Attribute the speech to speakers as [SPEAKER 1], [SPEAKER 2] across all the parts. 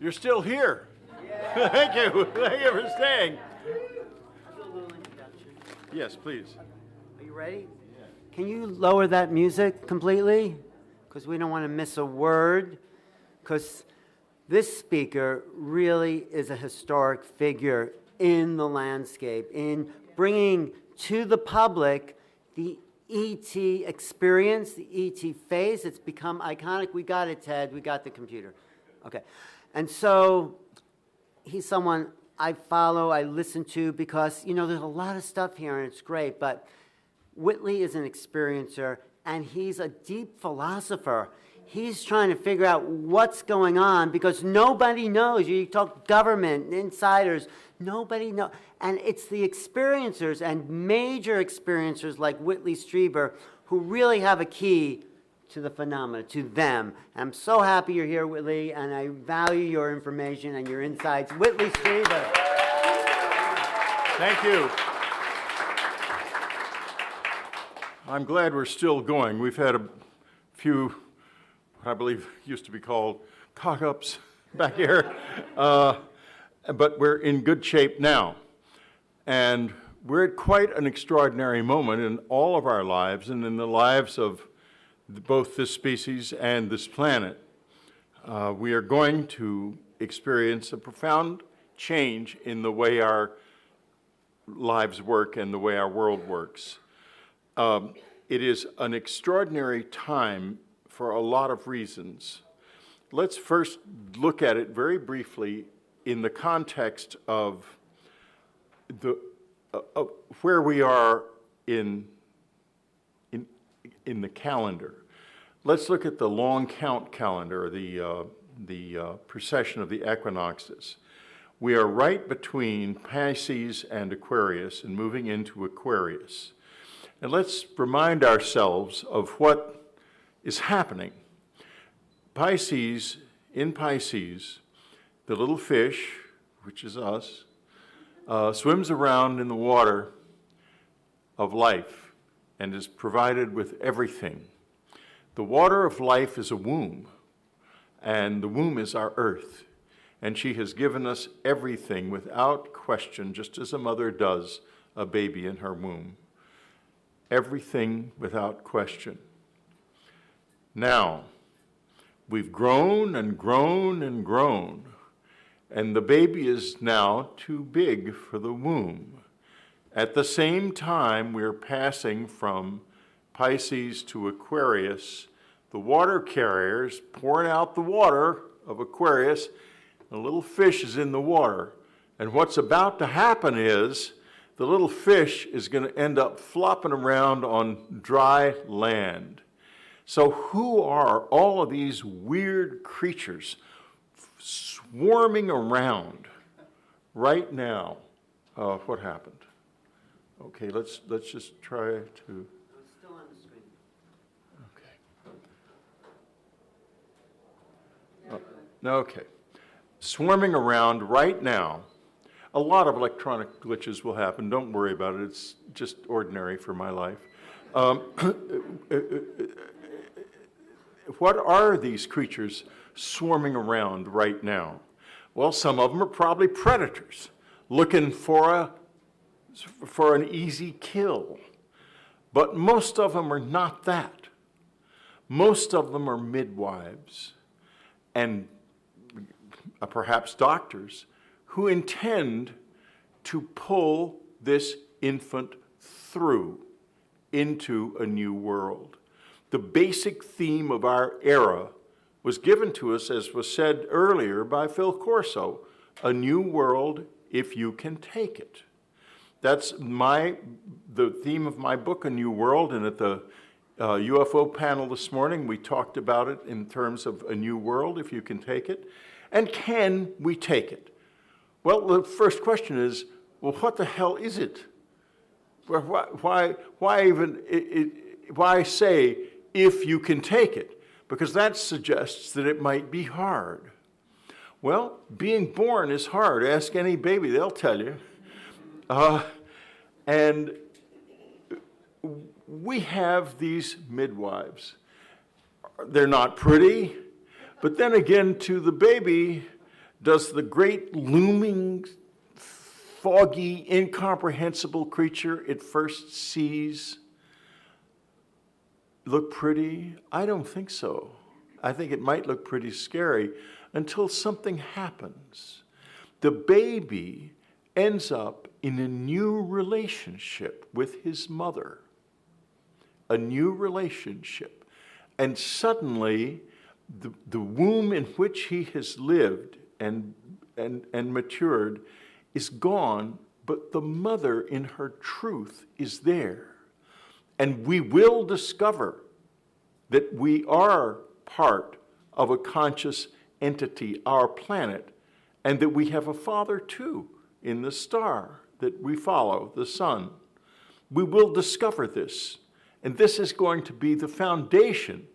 [SPEAKER 1] You're still here. Yeah. Thank you. Thank you for staying.
[SPEAKER 2] I'll do a little introduction.
[SPEAKER 1] Yes, please.
[SPEAKER 2] Are you ready? Yeah. Can you lower that music completely? Because we don't want to miss a word. Because this speaker really is a historic figure in the landscape, in bringing to the public the E.T. experience, the E.T. face. It's become iconic. We got it, Ted. We got the computer. Okay. And so he's someone I follow, I listen to, because, you know, there's a lot of stuff here, and it's great. But Whitley is an experiencer, and he's a deep philosopher. He's trying to figure out what's going on, because nobody knows. You talk government, insiders, nobody knows. And it's the experiencers and major experiencers like Whitley Strieber who really have a key to the phenomena, to them. And I'm so happy you're here, Whitley, and I value your information and your insights. Whitley Strieber.
[SPEAKER 1] Thank you. I'm glad we're still going. We've had a few, what I believe used to be called cock-ups back here, but we're in good shape now. And we're at quite an extraordinary moment in all of our lives and in the lives of both this species and this planet. We are going to experience a profound change in the way our lives work and the way our world works. It is an extraordinary time for a lot of reasons. Let's first look at it very briefly in the context of where we are in the calendar. Let's look at the long count calendar, the precession of the equinoxes. We are right between Pisces and Aquarius and moving into Aquarius. And let's remind ourselves of what is happening. Pisces, in Pisces, the little fish, which is us, swims around in the water of life and is provided with everything. The water of life is a womb, and the womb is our earth. And she has given us everything without question, just as a mother does a baby in her womb. Everything without question. Now, we've grown and grown and grown, and the baby is now too big for the womb. At the same time, we're passing from Pisces to Aquarius. The water carriers pouring out the water of Aquarius, the little fish is in the water. And what's about to happen is the little fish is going to end up flopping around on dry land. So who are all of these weird creatures swarming around right now? What happened? Okay, let's just try to...
[SPEAKER 2] It's still on the screen.
[SPEAKER 1] Okay. Swarming around right now. A lot of electronic glitches will happen. Don't worry about it. It's just ordinary for my life. What are these creatures swarming around right now? Well, some of them are probably predators looking for an easy kill. But most of them are not that. Most of them are midwives and perhaps doctors who intend to pull this infant through into a new world. The basic theme of our era was given to us, as was said earlier by Phil Corso, a new world if you can take it. That's the theme of my book, A New World, and at the UFO panel this morning, we talked about it in terms of a new world if you can take it. And can we take it? Well, the first question is, well, what the hell is it? Why say if you can take it? Because that suggests that it might be hard. Well, being born is hard. Ask any baby, they'll tell you. And we have these midwives. They're not pretty, but then again, to the baby, Does the great looming, foggy, incomprehensible creature it first sees look pretty? I don't think so. I think it might look pretty scary until something happens. The baby ends up in a new relationship with his mother, a new relationship. And suddenly, the womb in which he has lived and matured is gone, but the mother in her truth is there. And we will discover that we are part of a conscious entity, our planet, and that we have a father too in the star that we follow, the sun. We will discover this, and this is going to be the foundation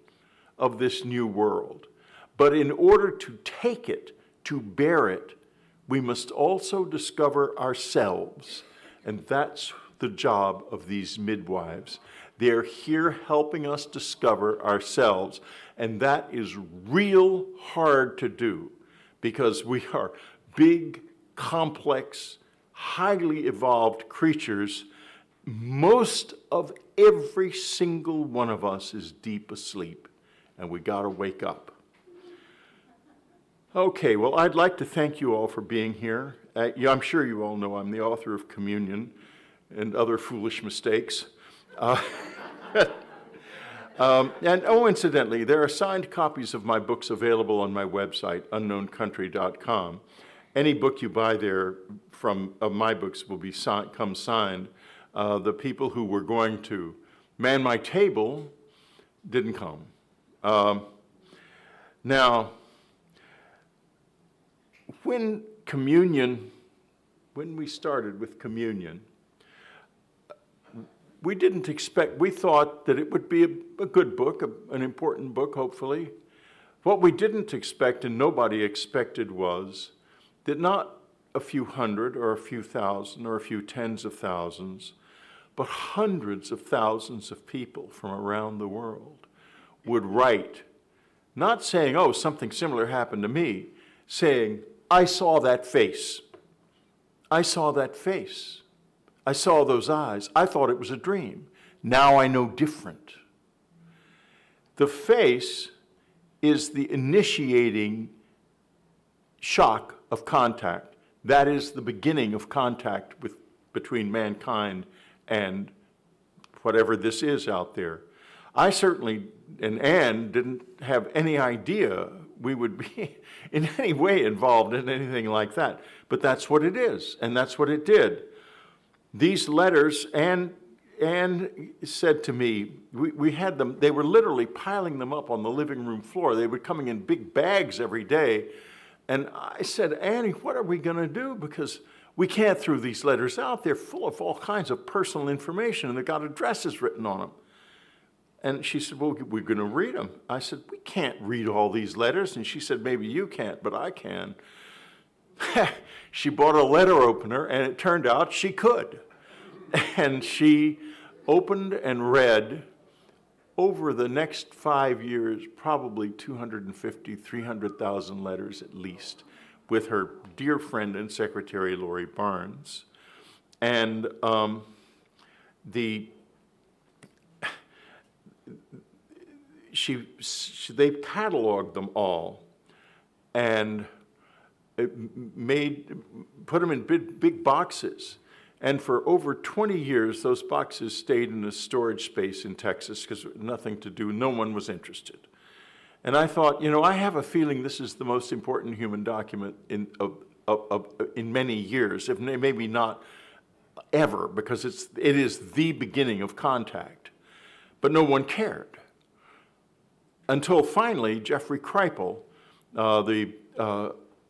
[SPEAKER 1] of this new world. But in order to take it, to bear it, we must also discover ourselves, and that's the job of these midwives. They're here helping us discover ourselves, and that is real hard to do because we are big, complex, highly evolved creatures. Most of every single one of us is deep asleep, and we got to wake up. Okay, well, I'd like to thank you all for being here. I'm sure you all know I'm the author of Communion and Other Foolish Mistakes. Incidentally, there are signed copies of my books available on my website, unknowncountry.com. Any book you buy there of my books will come signed. The people who were going to man my table didn't come. Now, when we started with Communion, we thought that it would be a good book, an important book, hopefully. What we didn't expect, and nobody expected, was that not a few hundred or a few thousand or a few tens of thousands, but hundreds of thousands of people from around the world would write, not saying, oh, something similar happened to me, saying, I saw that face. I saw that face. I saw those eyes. I thought it was a dream. Now I know different. The face is the initiating shock of contact. That is the beginning of contact between mankind and whatever this is out there. I certainly, and Anne, didn't have any idea we would be in any way involved in anything like that. But that's what it is, and that's what it did. These letters, Anne said to me, we had them, they were literally piling them up on the living room floor. They were coming in big bags every day. And I said, Annie, what are we going to do? Because we can't throw these letters out. They're full of all kinds of personal information, and they've got addresses written on them. And she said, well, we're going to read them. I said, we can't read all these letters. And she said, maybe you can't, but I can. She bought a letter opener, and it turned out she could. And she opened and read, over the next 5 years, probably 250, 300,000 letters at least, with her dear friend and secretary, Lori Barnes. And they cataloged them all and put them in big boxes. And for over 20 years, those boxes stayed in a storage space in Texas because nothing to do, no one was interested. And I thought, I have a feeling this is the most important human document in many years, if maybe not ever, because it is the beginning of contact. But no one cared. Until finally, Jeffrey Kripal, the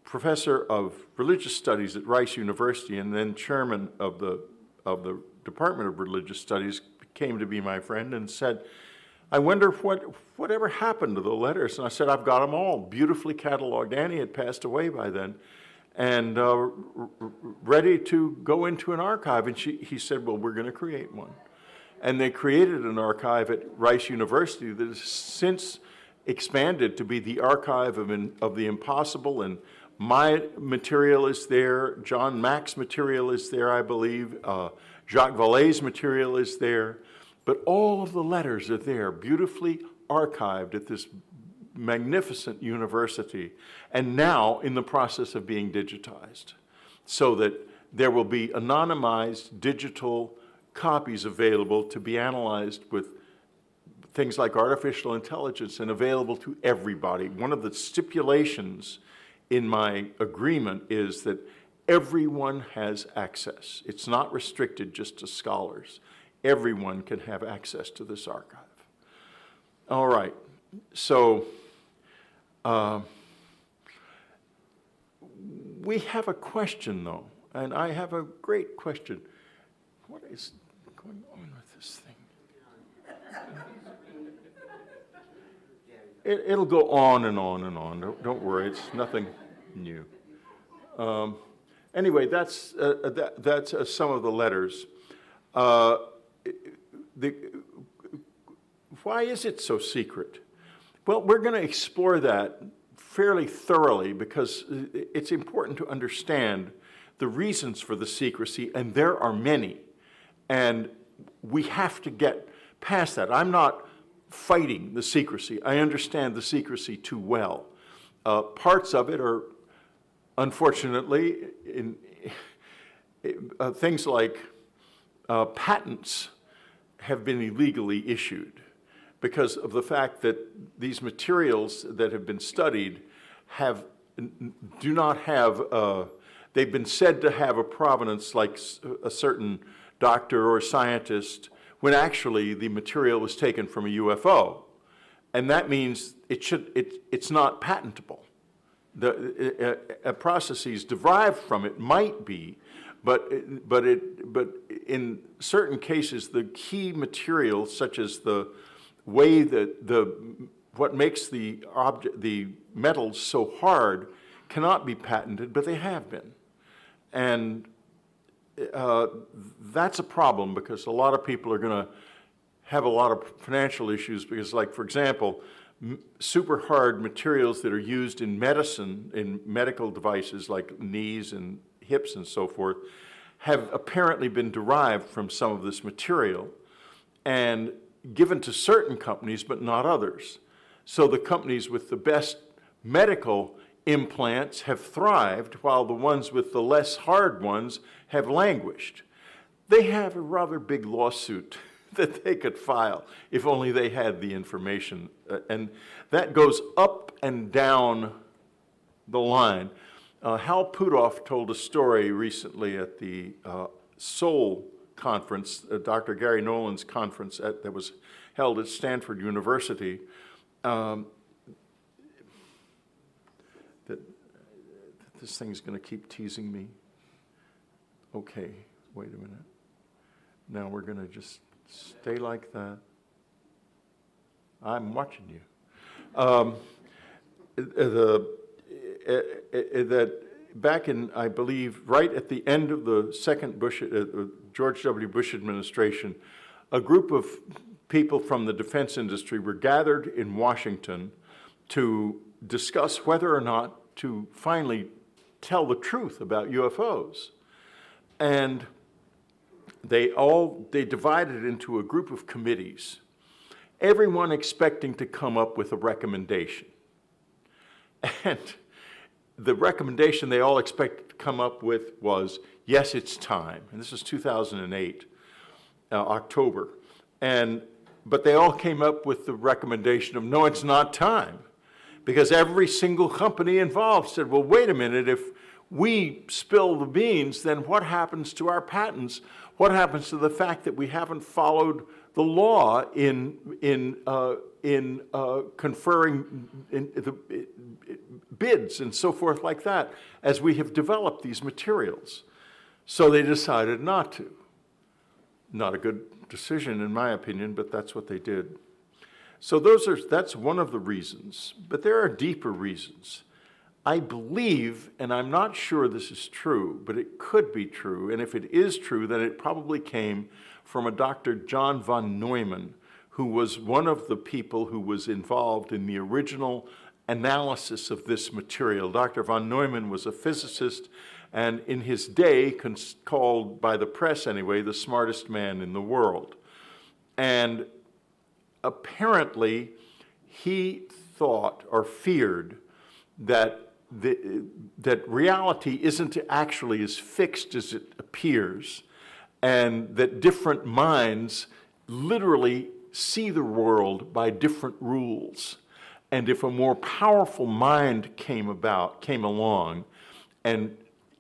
[SPEAKER 1] professor of religious studies at Rice University and then chairman of the Department of Religious Studies, came to be my friend and said, I wonder whatever happened to the letters. And I said, I've got them all beautifully cataloged. Annie had passed away by then and ready to go into an archive. And he said, well, we're going to create one. And they created an archive at Rice University that has since expanded to be the archive of the impossible and My material is there. John Mack's material is there, I believe. Jacques Vallée's material is there. But all of the letters are there, beautifully archived at this magnificent university, and now in the process of being digitized, so that there will be anonymized digital copies available to be analyzed with things like artificial intelligence and available to everybody. One of the stipulations in my agreement is that everyone has access. It's not restricted just to scholars. Everyone can have access to this archive. All right, so we have a question, though, and I have a great question. What is going on with this thing? It'll go on and on and on. Don't worry, it's nothing new. Anyway, that's some of the letters. Why is it so secret? Well, we're going to explore that fairly thoroughly because it's important to understand the reasons for the secrecy, and there are many. And we have to get past that. I'm not fighting the secrecy. I understand the secrecy too well. Parts of it are, unfortunately, in things like patents have been illegally issued because of the fact that these materials that have been studied do not have, they've been said to have a provenance like a certain doctor or scientist, when actually the material was taken from a UFO. And that means it's not patentable. The processes derived from it might be, but in certain cases, the key materials, such as the way that what makes the metals so hard, cannot be patented, but they have been. And that's a problem because a lot of people are going to have a lot of financial issues because, like, for example, super hard materials that are used in medicine, in medical devices like knees and hips and so forth, have apparently been derived from some of this material and given to certain companies, but not others. So the companies with the best medical implants have thrived, while the ones with the less hard ones have languished. They have a rather big lawsuit that they could file if only they had the information. And that goes up and down the line. Hal Puthoff told a story recently at the Seoul conference, Dr. Gary Nolan's conference that was held at Stanford University, that this thing's going to keep teasing me. Okay, wait a minute. Now we're going to just stay like that. I'm watching you. That back in, I believe, right at the end of the second George W. Bush administration, a group of people from the defense industry were gathered in Washington to discuss whether or not to finally tell the truth about UFOs. And they divided into a group of committees, everyone expecting to come up with a recommendation. And the recommendation they all expected to come up with was, yes, it's time. And this is 2008, October. But they all came up with the recommendation of, no, it's not time. Because every single company involved said, well, wait a minute, if we spill the beans, then what happens to our patents? What happens to the fact that we haven't followed the law in conferring bids and so forth like that, as we have developed these materials? So they decided not to. Not a good decision, in my opinion, but that's what they did. So that's one of the reasons, but there are deeper reasons. I believe, and I'm not sure this is true, but it could be true, and if it is true, then it probably came from a Dr. John von Neumann, who was one of the people who was involved in the original analysis of this material. Dr. von Neumann was a physicist, and in his day, called by the press anyway, the smartest man in the world. And apparently, he thought or feared that that reality isn't actually as fixed as it appears, and that different minds literally see the world by different rules. And if a more powerful mind came along and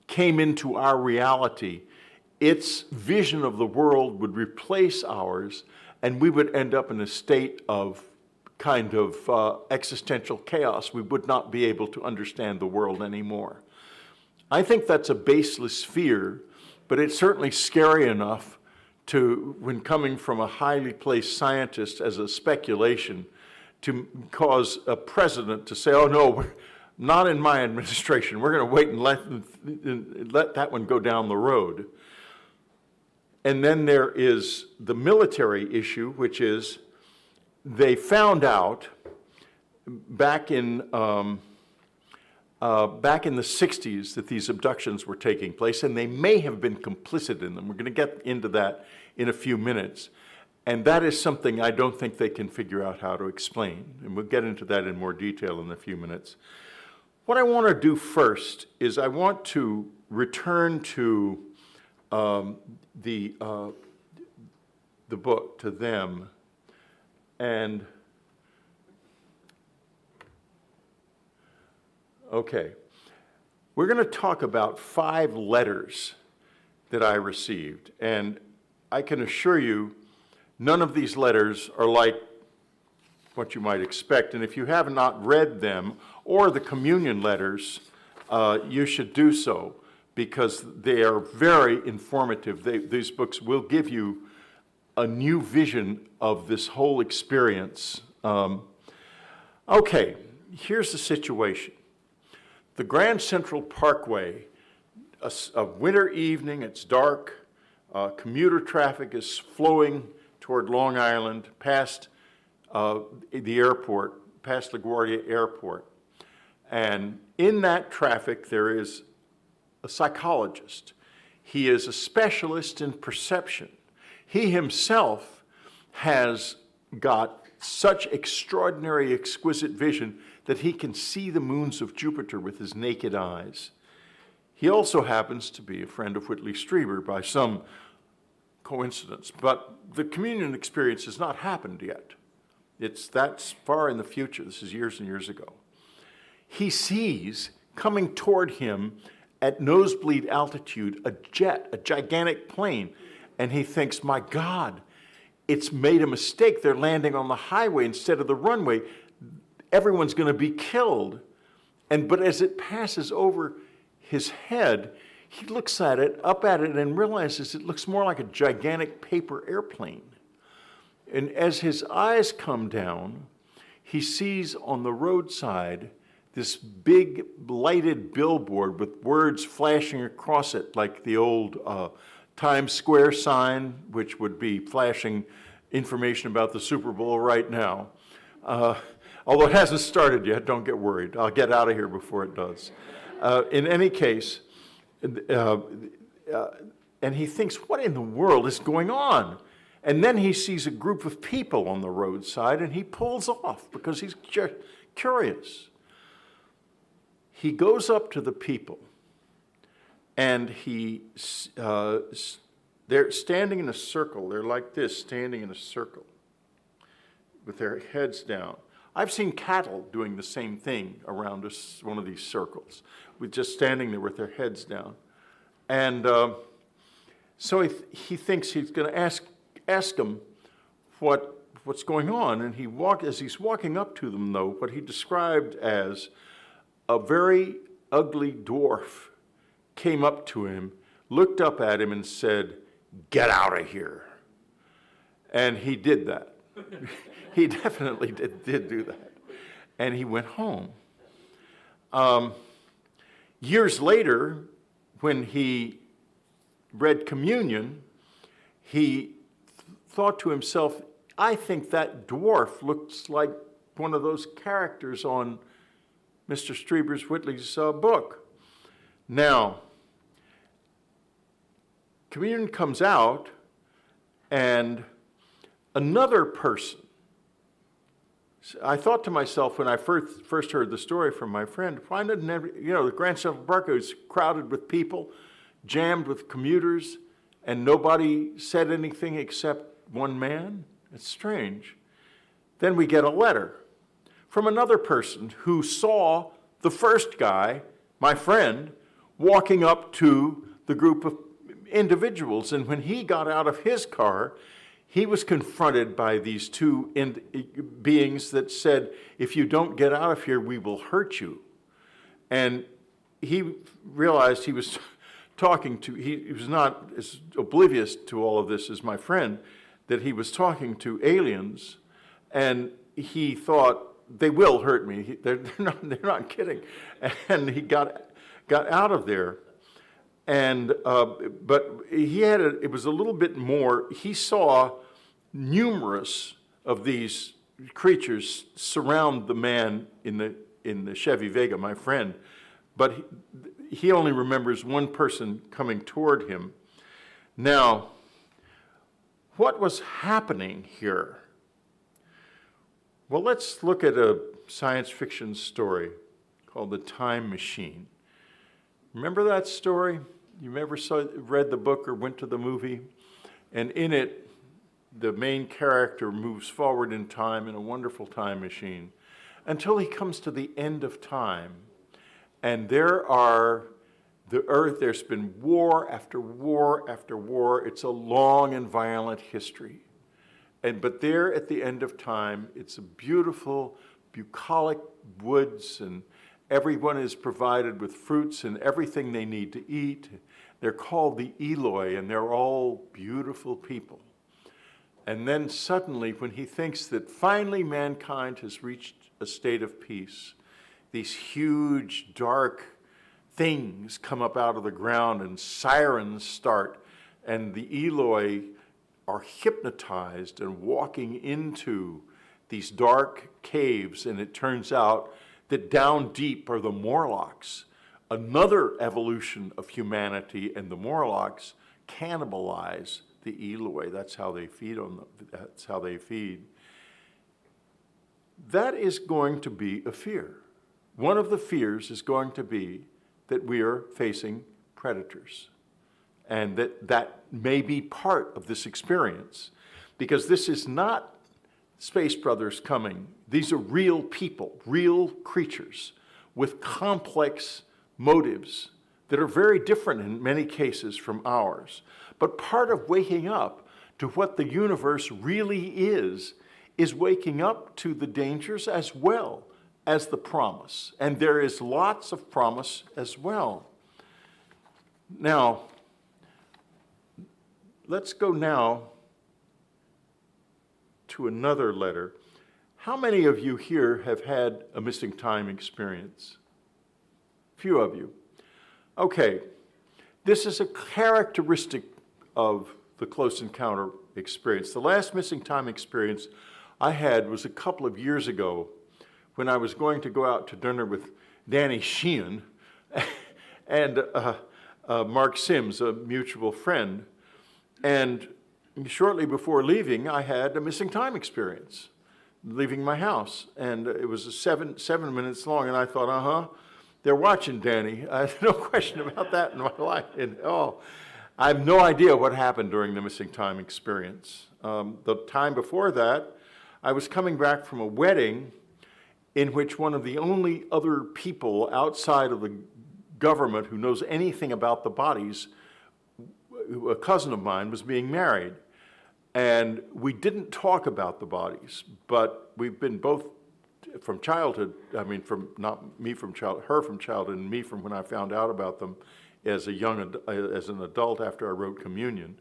[SPEAKER 1] came into our reality, its vision of the world would replace ours, and we would end up in a state of kind of existential chaos. We would not be able to understand the world anymore. I think that's a baseless fear, but it's certainly scary enough to, when coming from a highly placed scientist as a speculation, to cause a president to say, oh no, not in my administration. We're going to wait and let that one go down the road. And then there is the military issue, which is they found out back in the 60s that these abductions were taking place, and they may have been complicit in them. We're going to get into that in a few minutes. And that is something I don't think they can figure out how to explain. And we'll get into that in more detail in a few minutes. What I want to do first is I want to return to the book, to them. And, okay, we're going to talk about 5 letters that I received. And I can assure you, none of these letters are like what you might expect. And if you have not read them, or the communion letters, you should do so, because they are very informative. These books will give you a new vision of this whole experience. Okay, here's the situation. The Grand Central Parkway, a winter evening, it's dark, commuter traffic is flowing toward Long Island, past the airport, past LaGuardia Airport. And in that traffic, there is a psychologist. He is a specialist in perception. He himself has got such extraordinary, exquisite vision that he can see the moons of Jupiter with his naked eyes. He also happens to be a friend of Whitley Strieber by some coincidence, but the communion experience has not happened yet. That's far in the future. This is years and years ago. He sees coming toward him at nosebleed altitude a jet, a gigantic plane, and he thinks, my God, it's made a mistake. They're landing on the highway instead of the runway. Everyone's going to be killed. But as it passes over his head, he looks at it, up at it, and realizes it looks more like a gigantic paper airplane. And as his eyes come down, he sees on the roadside this big lighted billboard with words flashing across it, like the old Times Square sign, which would be flashing information about the Super Bowl right now. Although it hasn't started yet, don't get worried. I'll get out of here before it does. In any case, and he thinks, what in the world is going on? And then he sees a group of people on the roadside, and he pulls off because he's curious. He goes up to the people, and they're standing in a circle. They're like this, standing in a circle with their heads down. I've seen cattle doing the same thing around one of these circles, with just standing there with their heads down. And so he thinks he's going to ask them what's going on. And as he's walking up to them, though, what he described as a very ugly dwarf came up to him, looked up at him, and said, "Get out of here." And he did that. He definitely did do that. And he went home. Years later, when he read communion, he thought to himself, I think that dwarf looks like one of those characters on Mr. Strieber's, Whitley's book. Now, Communion comes out, and another person, I thought to myself when I first heard the story from my friend, why didn't the Grand Central Parkway was crowded with people, jammed with commuters, and nobody said anything except one man? It's strange. Then we get a letter from another person who saw the first guy, my friend, walking up to the group of individuals. And when he got out of his car, he was confronted by these two beings that said, if you don't get out of here, we will hurt you. And he realized he was talking to, he was not as oblivious to all of this as my friend, that he was talking to aliens, and he thought, they will hurt me. They're not kidding. And he got out of there. And but it was a little bit more. He saw numerous of these creatures surround the man in the Chevy Vega, my friend, but he only remembers one person coming toward him. Now, what was happening here? Well, let's look at a science fiction story called The Time Machine. Remember that story? You ever read the book or went to the movie? And in it, the main character moves forward in time in a wonderful time machine until he comes to the end of time. And there's been war after war after war. It's a long and violent history. But there at the end of time, it's a beautiful, bucolic woods, and everyone is provided with fruits and everything they need to eat. They're called the Eloi, and they're all beautiful people. And then suddenly, when he thinks that finally mankind has reached a state of peace, these huge, dark things come up out of the ground, and sirens start, and the Eloi are hypnotized and walking into these dark caves, and it turns out that down deep are the Morlocks, another evolution of humanity, and the Morlocks cannibalize the Eloi. That's how they feed on them. That's how they feed. That is going to be a fear. One of the fears is going to be that we are facing predators, and that may be part of this experience, because this is not Space Brothers coming. These are real people, real creatures with complex motives that are very different in many cases from ours. But part of waking up to what the universe really is waking up to the dangers as well as the promise. And there is lots of promise as well. Now, let's go now to another letter. How many of you here have had a missing time experience? Few of you. Okay, this is a characteristic of the close encounter experience. The last missing time experience I had was a couple of years ago when I was going to go out to dinner with Danny Sheehan and Mark Sims, a mutual friend. And shortly before leaving, I had a missing time experience, leaving my house. And it was seven minutes long, and I thought, they're watching Danny. I have no question about that in my life. And, I have no idea what happened during the missing time experience. The time before that, I was coming back from a wedding in which one of the only other people outside of the government who knows anything about the bodies, a cousin of mine, was being married. And we didn't talk about the bodies, but we've been both from childhood, her from childhood, and me from when I found out about them as an adult after I wrote Communion,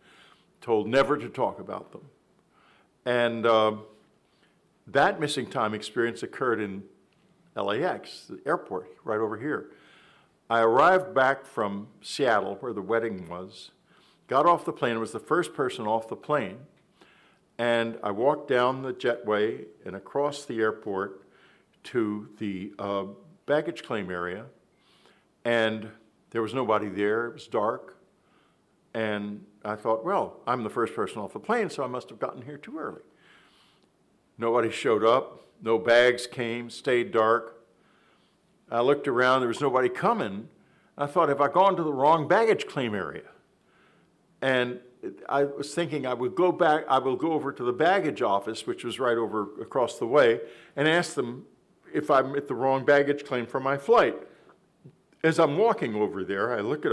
[SPEAKER 1] told never to talk about them. And that missing time experience occurred in LAX, the airport, right over here. I arrived back from Seattle, where the wedding was, got off the plane, was the first person off the plane, and I walked down the jetway and across the airport to the baggage claim area, and there was nobody there. It was dark. And I thought, well, I'm the first person off the plane, so I must have gotten here too early. Nobody showed up. No bags came, stayed dark. I looked around. There was nobody coming. I thought, have I gone to the wrong baggage claim area? And I was thinking I will go over to the baggage office, which was right over across the way, and ask them if I'm at the wrong baggage claim for my flight. As I'm walking over there, I look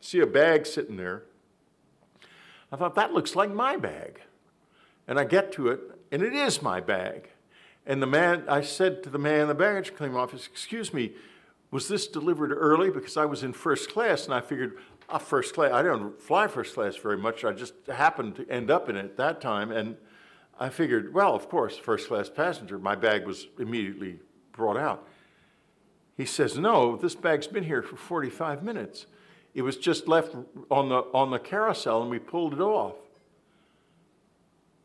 [SPEAKER 1] see a bag sitting there. I thought, that looks like my bag. And I get to it, and it is my bag. And I said to the man in the baggage claim office, excuse me, was this delivered early? Because I was in first class, and I figured, first class, I don't fly first class very much. I just happened to end up in it at that time. And I figured, well, of course, first class passenger. My bag was immediately brought out. He says, no, this bag's been here for 45 minutes. It was just left on the carousel, and we pulled it off.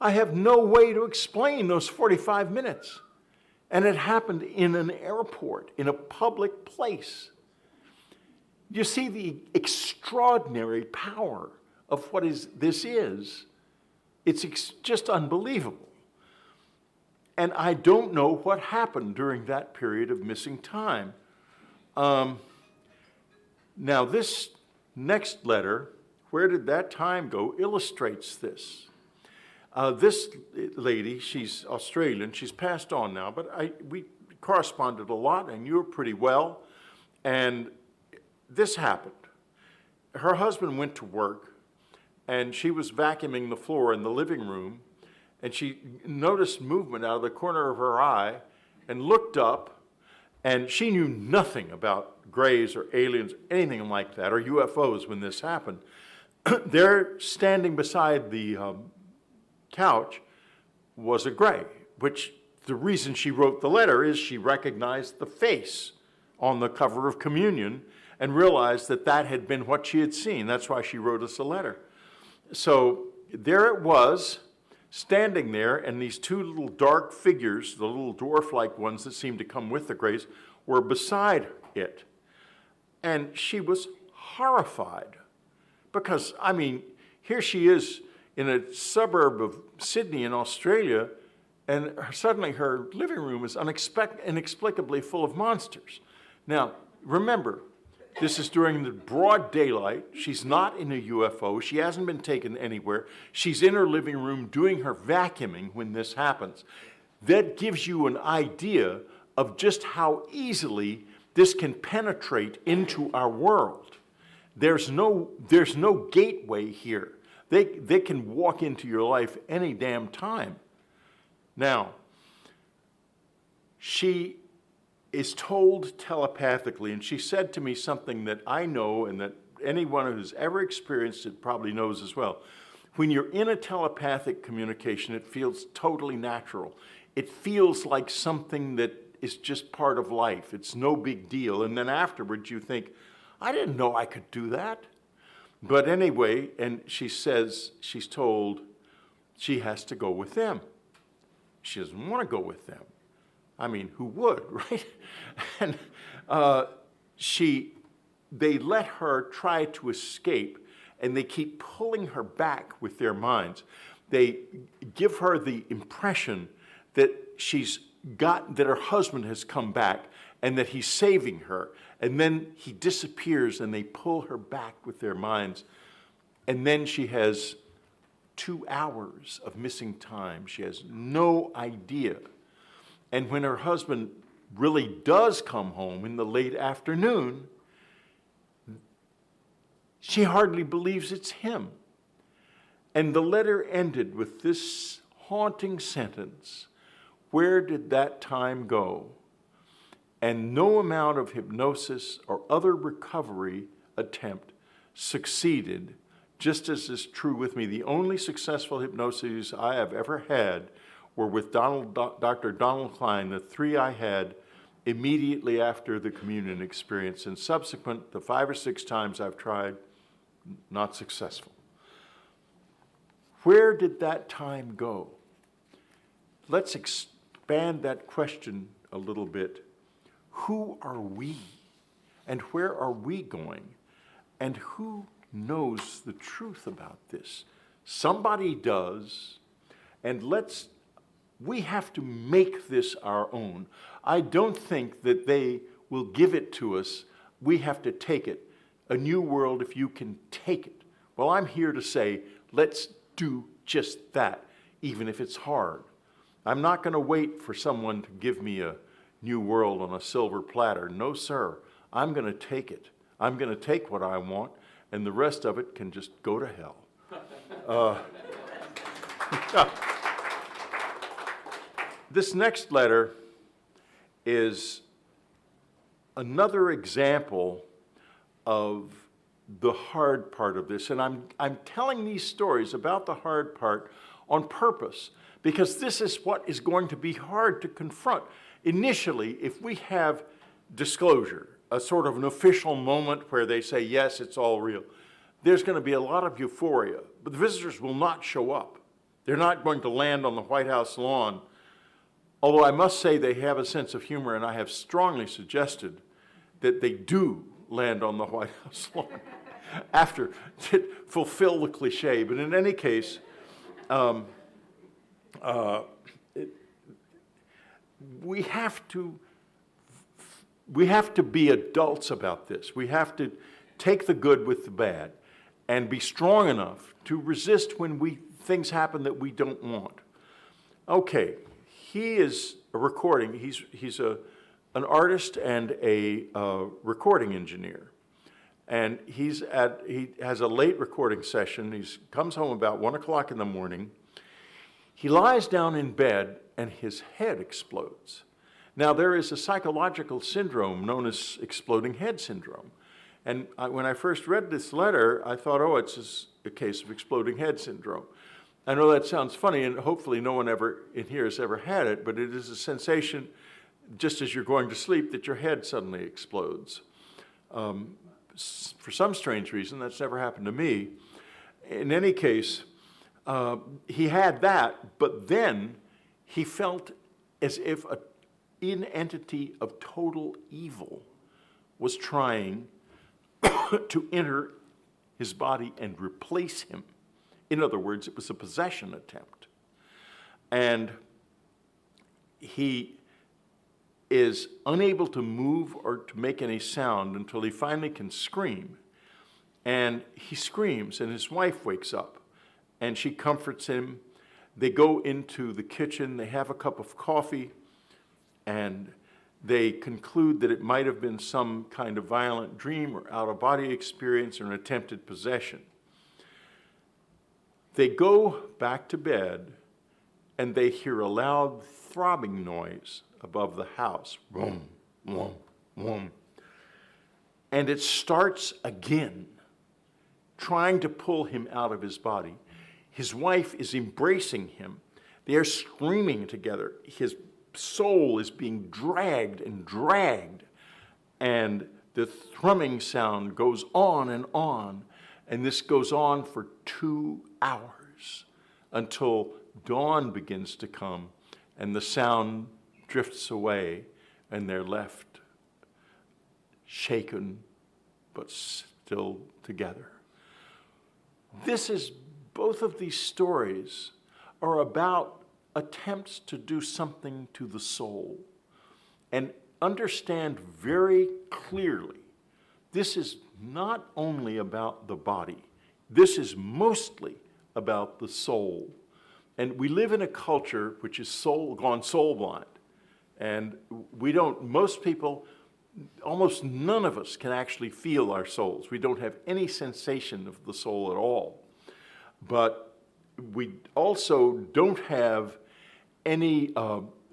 [SPEAKER 1] I have no way to explain those 45 minutes. And it happened in an airport, in a public place. You see the extraordinary power of what this is. It's just unbelievable. And I don't know what happened during that period of missing time. Now, this next letter, where did that time go, illustrates this. This lady, she's Australian, she's passed on now, but we corresponded a lot, and you were pretty well, and this happened. Her husband went to work, and she was vacuuming the floor in the living room, and she noticed movement out of the corner of her eye and looked up, and she knew nothing about grays or aliens, anything like that, or UFOs when this happened. There, standing beside the couch, was a gray, which the reason she wrote the letter is she recognized the face on the cover of Communion and realized that that had been what she had seen. That's why she wrote us a letter. So there it was, standing there, and these two little dark figures, the little dwarf-like ones that seemed to come with the grays, were beside it. And she was horrified because, I mean, here she is in a suburb of Sydney in Australia, and suddenly her living room is inexplicably full of monsters. Now, remember, this is during the broad daylight. She's not in a UFO. She hasn't been taken anywhere. She's in her living room doing her vacuuming when this happens. That gives you an idea of just how easily this can penetrate into our world. There's no gateway here. They can walk into your life any damn time. Now, she is told telepathically, and she said to me something that I know and that anyone who's ever experienced it probably knows as well. When you're in a telepathic communication, it feels totally natural. It feels like something that is just part of life. It's no big deal. And then afterwards you think, I didn't know I could do that. But anyway, and she says, she's told she has to go with them. She doesn't want to go with them. I mean, who would, right? And they let her try to escape, and they keep pulling her back with their minds. They give her the impression that that her husband has come back and that he's saving her. And then he disappears, and they pull her back with their minds. And then she has 2 hours of missing time. She has no idea. And when her husband really does come home in the late afternoon, she hardly believes it's him. And the letter ended with this haunting sentence, "Where did that time go?" And no amount of hypnosis or other recovery attempt succeeded, just as is true with me. The only successful hypnoses I have ever had were with Dr. Donald Klein, the 3 I had immediately after the communion experience, and subsequent, the 5 or 6 times I've tried, not successful. Where did that time go? Let's expand that question a little bit. who are we? And where are we going? And who knows the truth about this? Somebody does, and we have to make this our own. I don't think that they will give it to us. We have to take it. A new world if you can take it. Well, I'm here to say, let's do just that, even if it's hard. I'm not going to wait for someone to give me a new world on a silver platter. No, sir. I'm going to take it. I'm going to take what I want, and the rest of it can just go to hell. This next letter is another example of the hard part of this. And I'm telling these stories about the hard part on purpose, because this is what is going to be hard to confront. Initially, if we have disclosure, a sort of an official moment where they say, yes, it's all real, there's going to be a lot of euphoria, but the visitors will not show up. They're not going to land on the White House lawn, although I must say they have a sense of humor, and I have strongly suggested that they do land on the White House lawn after to fulfill the cliche. But in any case, we have to be adults about this. We have to take the good with the bad and be strong enough to resist when things happen that we don't want. Okay, he is a recording. He's an artist and a recording engineer. And he has a late recording session. He comes home about 1 o'clock in the morning. He lies down in bed and his head explodes. Now, there is a psychological syndrome known as exploding head syndrome. And when I first read this letter, I thought, oh, it's just a case of exploding head syndrome. I know that sounds funny, and hopefully no one ever in here has ever had it, but it is a sensation, just as you're going to sleep, that your head suddenly explodes. For some strange reason, that's never happened to me. In any case, he had that, but then he felt as if an entity of total evil was trying to enter his body and replace him. In other words, it was a possession attempt. And he is unable to move or to make any sound until he finally can scream. And he screams, and his wife wakes up, and she comforts him. They go into the kitchen, they have a cup of coffee, and they conclude that it might have been some kind of violent dream or out-of-body experience or an attempted possession. They go back to bed, and they hear a loud throbbing noise above the house. Vroom, vroom, vroom. And it starts again, trying to pull him out of his body. His wife is embracing him. They are screaming together. His soul is being dragged, and the thrumming sound goes on, and this goes on for 2 hours until dawn begins to come, and the sound drifts away, and they're left shaken but still together. Both of these stories are about attempts to do something to the soul. And understand very clearly, this is not only about the body. This is mostly about the soul. And we live in a culture which is gone soul blind. And most people, almost none of us can actually feel our souls. We don't have any sensation of the soul at all. But we also don't have any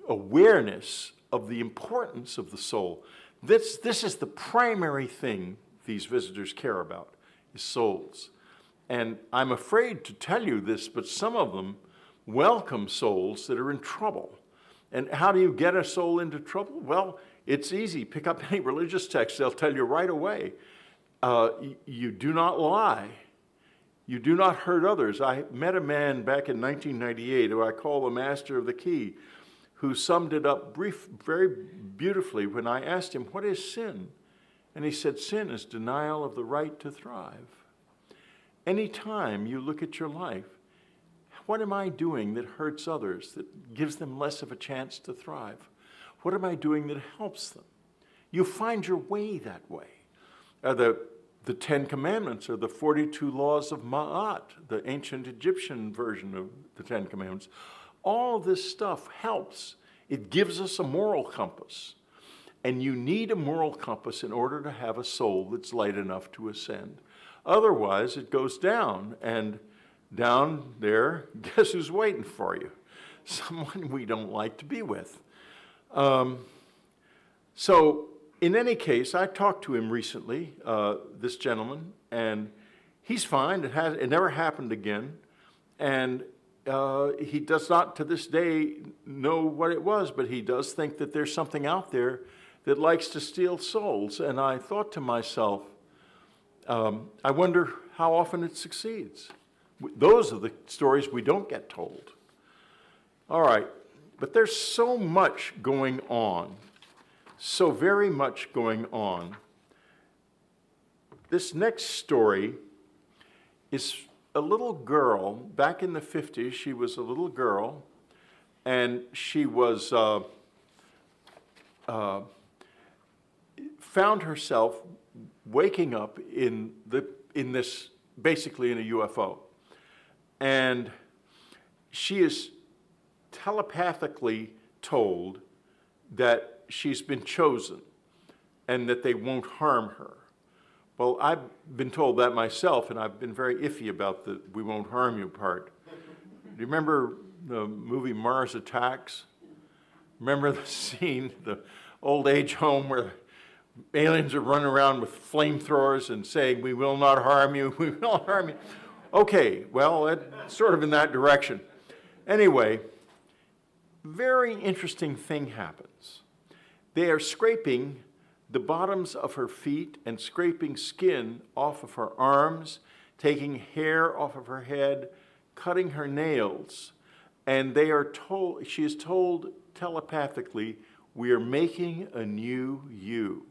[SPEAKER 1] awareness of the importance of the soul. This is the primary thing these visitors care about, is souls. And I'm afraid to tell you this, but some of them welcome souls that are in trouble. And how do you get a soul into trouble? Well, it's easy. Pick up any religious text. They'll tell you right away. You do not lie. You do not hurt others. I met a man back in 1998 who I call the master of the key, who summed it up very beautifully when I asked him, what is sin? And he said, sin is denial of the right to thrive. Anytime you look at your life, what am I doing that hurts others, that gives them less of a chance to thrive? What am I doing that helps them? You find your way that way. The 10 Commandments are the 42 laws of Ma'at, the ancient Egyptian version of the 10 Commandments. All this stuff helps. It gives us a moral compass. And you need a moral compass in order to have a soul that's light enough to ascend. Otherwise, it goes down, and down there, guess who's waiting for you? Someone we don't like to be with. So, in any case, I talked to him recently, this gentleman, and he's fine. It never happened again. And he does not, to this day, know what it was, but he does think that there's something out there that likes to steal souls. And I thought to myself, I wonder how often it succeeds. Those are the stories we don't get told. All right, but there's so much going on, so very much going on. This next story is a little girl. Back in the 50s, she was a little girl, and she was found herself waking up in this, basically in a UFO. And she is telepathically told that she's been chosen and that they won't harm her. Well, I've been told that myself, and I've been very iffy about the "we won't harm you" part. Do you remember the movie Mars Attacks? Remember the scene, the old age home where aliens are running around with flamethrowers and saying, "We will not harm you, we will not harm you." Okay, well, it's sort of in that direction. Anyway, very interesting thing happens. They are scraping the bottoms of her feet and scraping skin off of her arms, taking hair off of her head, cutting her nails. And they are told, she is told telepathically, "We are making a new you."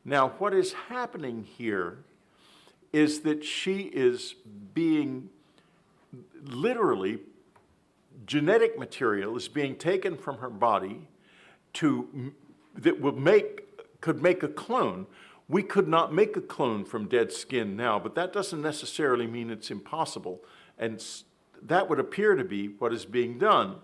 [SPEAKER 1] Now, what is happening here is that she is being literally, genetic material is being taken from her body that could make a clone. We could not make a clone from dead skin now, but that doesn't necessarily mean it's impossible. And that would appear to be what is being done.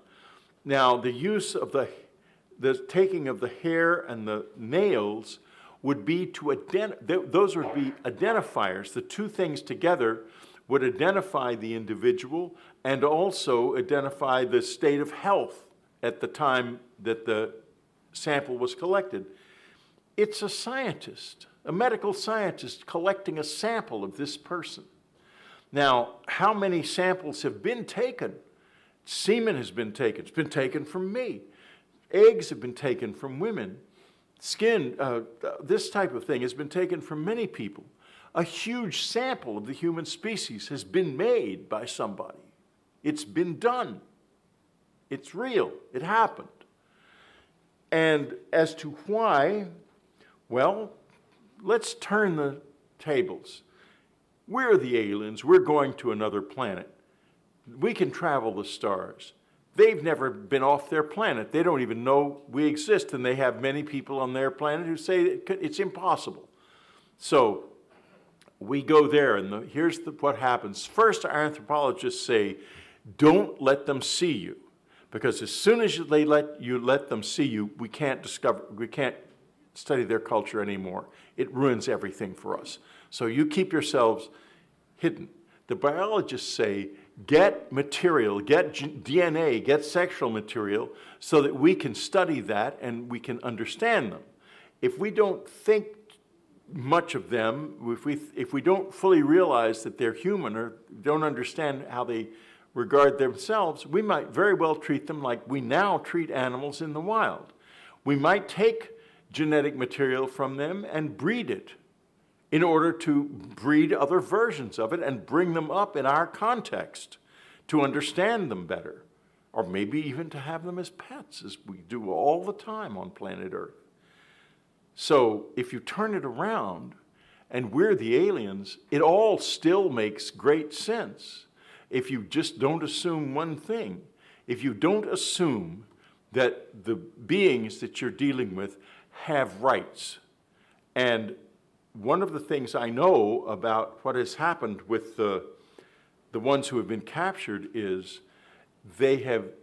[SPEAKER 1] Now, the use of the taking of the hair and the nails would be those would be identifiers. The two things together would identify the individual and also identify the state of health at the time that the sample was collected. It's a scientist, a medical scientist, collecting a sample of this person. Now, how many samples have been taken? Semen has been taken. It's been taken from me. Eggs have been taken from women. Skin, this type of thing has been taken from many people. A huge sample of the human species has been made by somebody. It's been done. It's real. It happened. And as to why, well, let's turn the tables. We're the aliens. We're going to another planet. We can travel the stars. They've never been off their planet. They don't even know we exist, and they have many people on their planet who say it's impossible. So we go there, and here's what happens. First, our anthropologists say, don't let them see you, because as soon as they let them see you, we can't study their culture anymore. It ruins everything for us. So you keep yourselves hidden. The biologists say, get material, get DNA, get sexual material, so that we can study that and we can understand them. If we don't think much of them, if we don't fully realize that they're human or don't understand how they regard themselves, we might very well treat them like we now treat animals in the wild. We might take genetic material from them and breed it in order to breed other versions of it and bring them up in our context to understand them better. or maybe even to have them as pets, as we do all the time on planet Earth. So if you turn it around, and we're the aliens, it all still makes great sense if you just don't assume one thing. If you don't assume that the beings that you're dealing with have rights. And one of the things I know about what has happened with the ones who have been captured is it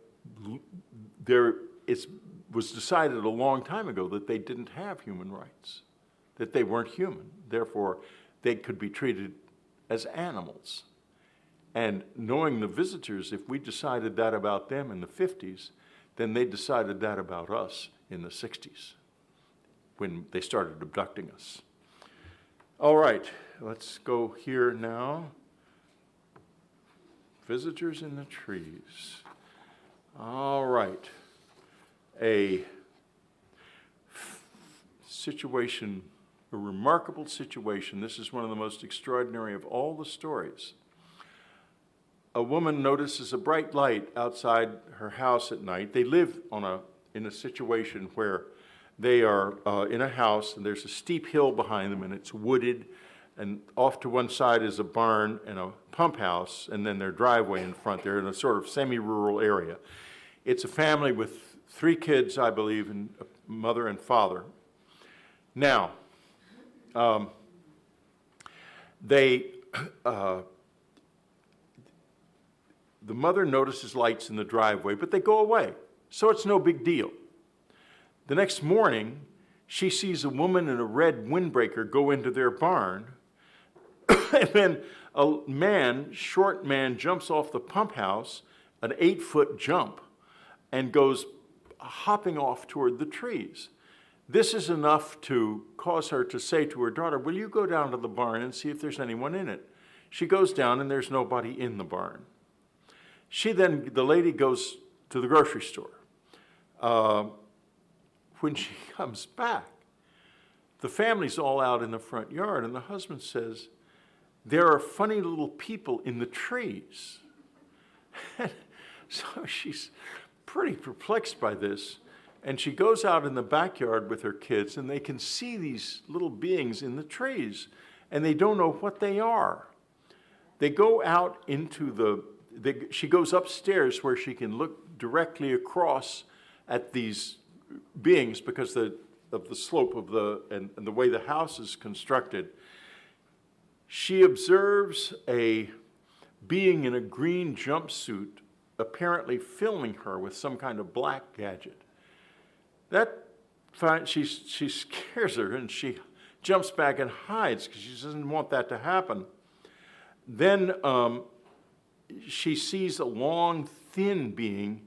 [SPEAKER 1] was decided a long time ago that they didn't have human rights, that they weren't human. Therefore, they could be treated as animals. And knowing the visitors, if we decided that about them in the 50s, then they decided that about us in the 60s when they started abducting us. All right, let's go here now. Visitors in the trees. All right. A situation, a remarkable situation. This is one of the most extraordinary of all the stories. A woman notices a bright light outside her house at night. They live in a situation where they are in a house, and there's a steep hill behind them, and it's wooded, and off to one side is a barn and a pump house, and then their driveway in front. They're in a sort of semi-rural area. It's a family with 3 kids, I believe, and a mother and father. Now, the mother notices lights in the driveway, but they go away, so it's no big deal. The next morning, she sees a woman in a red windbreaker go into their barn, and then a short man, jumps off the pump house, an 8-foot jump, and goes hopping off toward the trees. This is enough to cause her to say to her daughter, "Will you go down to the barn and see if there's anyone in it?" She goes down, and there's nobody in the barn. The lady goes to the grocery store. When she comes back, the family's all out in the front yard, and the husband says, "There are funny little people in the trees." So she's pretty perplexed by this, and she goes out in the backyard with her kids, and they can see these little beings in the trees, and they don't know what they are. They go out into she goes upstairs where she can look directly across at these beings because of the slope of and the way the house is constructed. She observes a being in a green jumpsuit apparently filming her with some kind of black gadget. She scares her, and she jumps back and hides because she doesn't want that to happen. Then she sees a long, thin being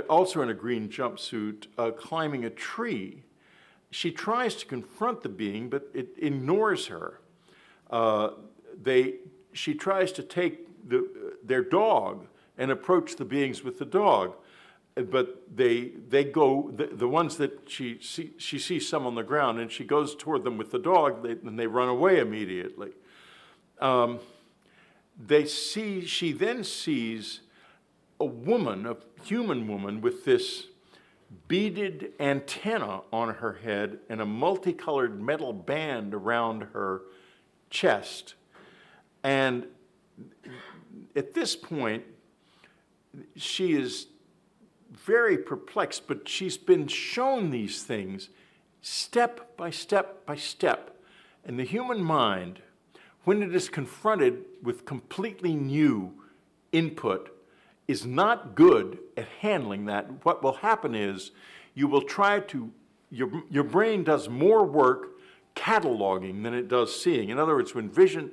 [SPEAKER 1] also in a green jumpsuit climbing a tree. She tries to confront the being, but it ignores her. She tries to take their dog and approach the beings with the dog, but they go, the ones that she sees some on the ground, and she goes toward them with the dog, and they run away immediately. She then sees a human woman with this beaded antenna on her head and a multicolored metal band around her chest. And at this point, she is very perplexed, but she's been shown these things step by step by step. And the human mind, when it is confronted with completely new input, is not good at handling that. What will happen is you will try to, your brain does more work cataloging than it does seeing. In other words, when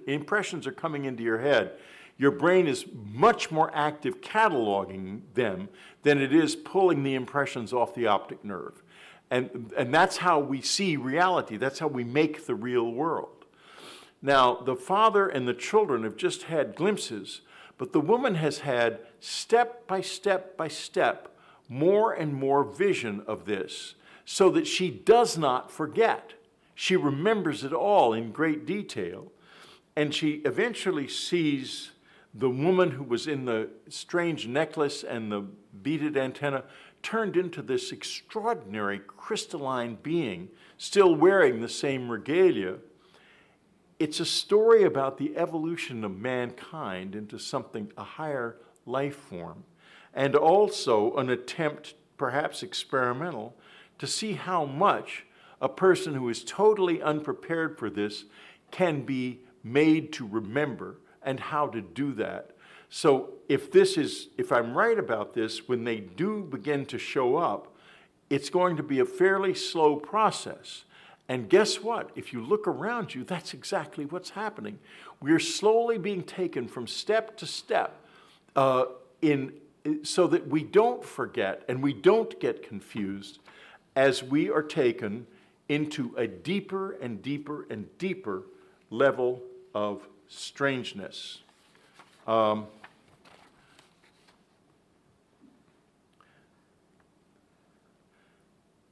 [SPEAKER 1] impressions are coming into your head, your brain is much more active cataloging them than it is pulling the impressions off the optic nerve. And that's how we see reality. That's how we make the real world. Now, the father and the children have just had glimpses, but the woman has had step by step by step more and more vision of this so that she does not forget. She remembers it all in great detail, and she eventually sees The woman who was in the strange necklace and the beaded antenna turned into this extraordinary crystalline being, still wearing the same regalia. It's a story about the evolution of mankind into something, a higher life form, and also an attempt, perhaps experimental, to see how much a person who is totally unprepared for this can be made to remember and how to do that. So if I'm right about this, when they do begin to show up, it's going to be a fairly slow process. And guess what? If you look around you, that's exactly what's happening. We're slowly being taken from step to step so that we don't forget and we don't get confused as we are taken into a deeper and deeper and deeper level of strangeness.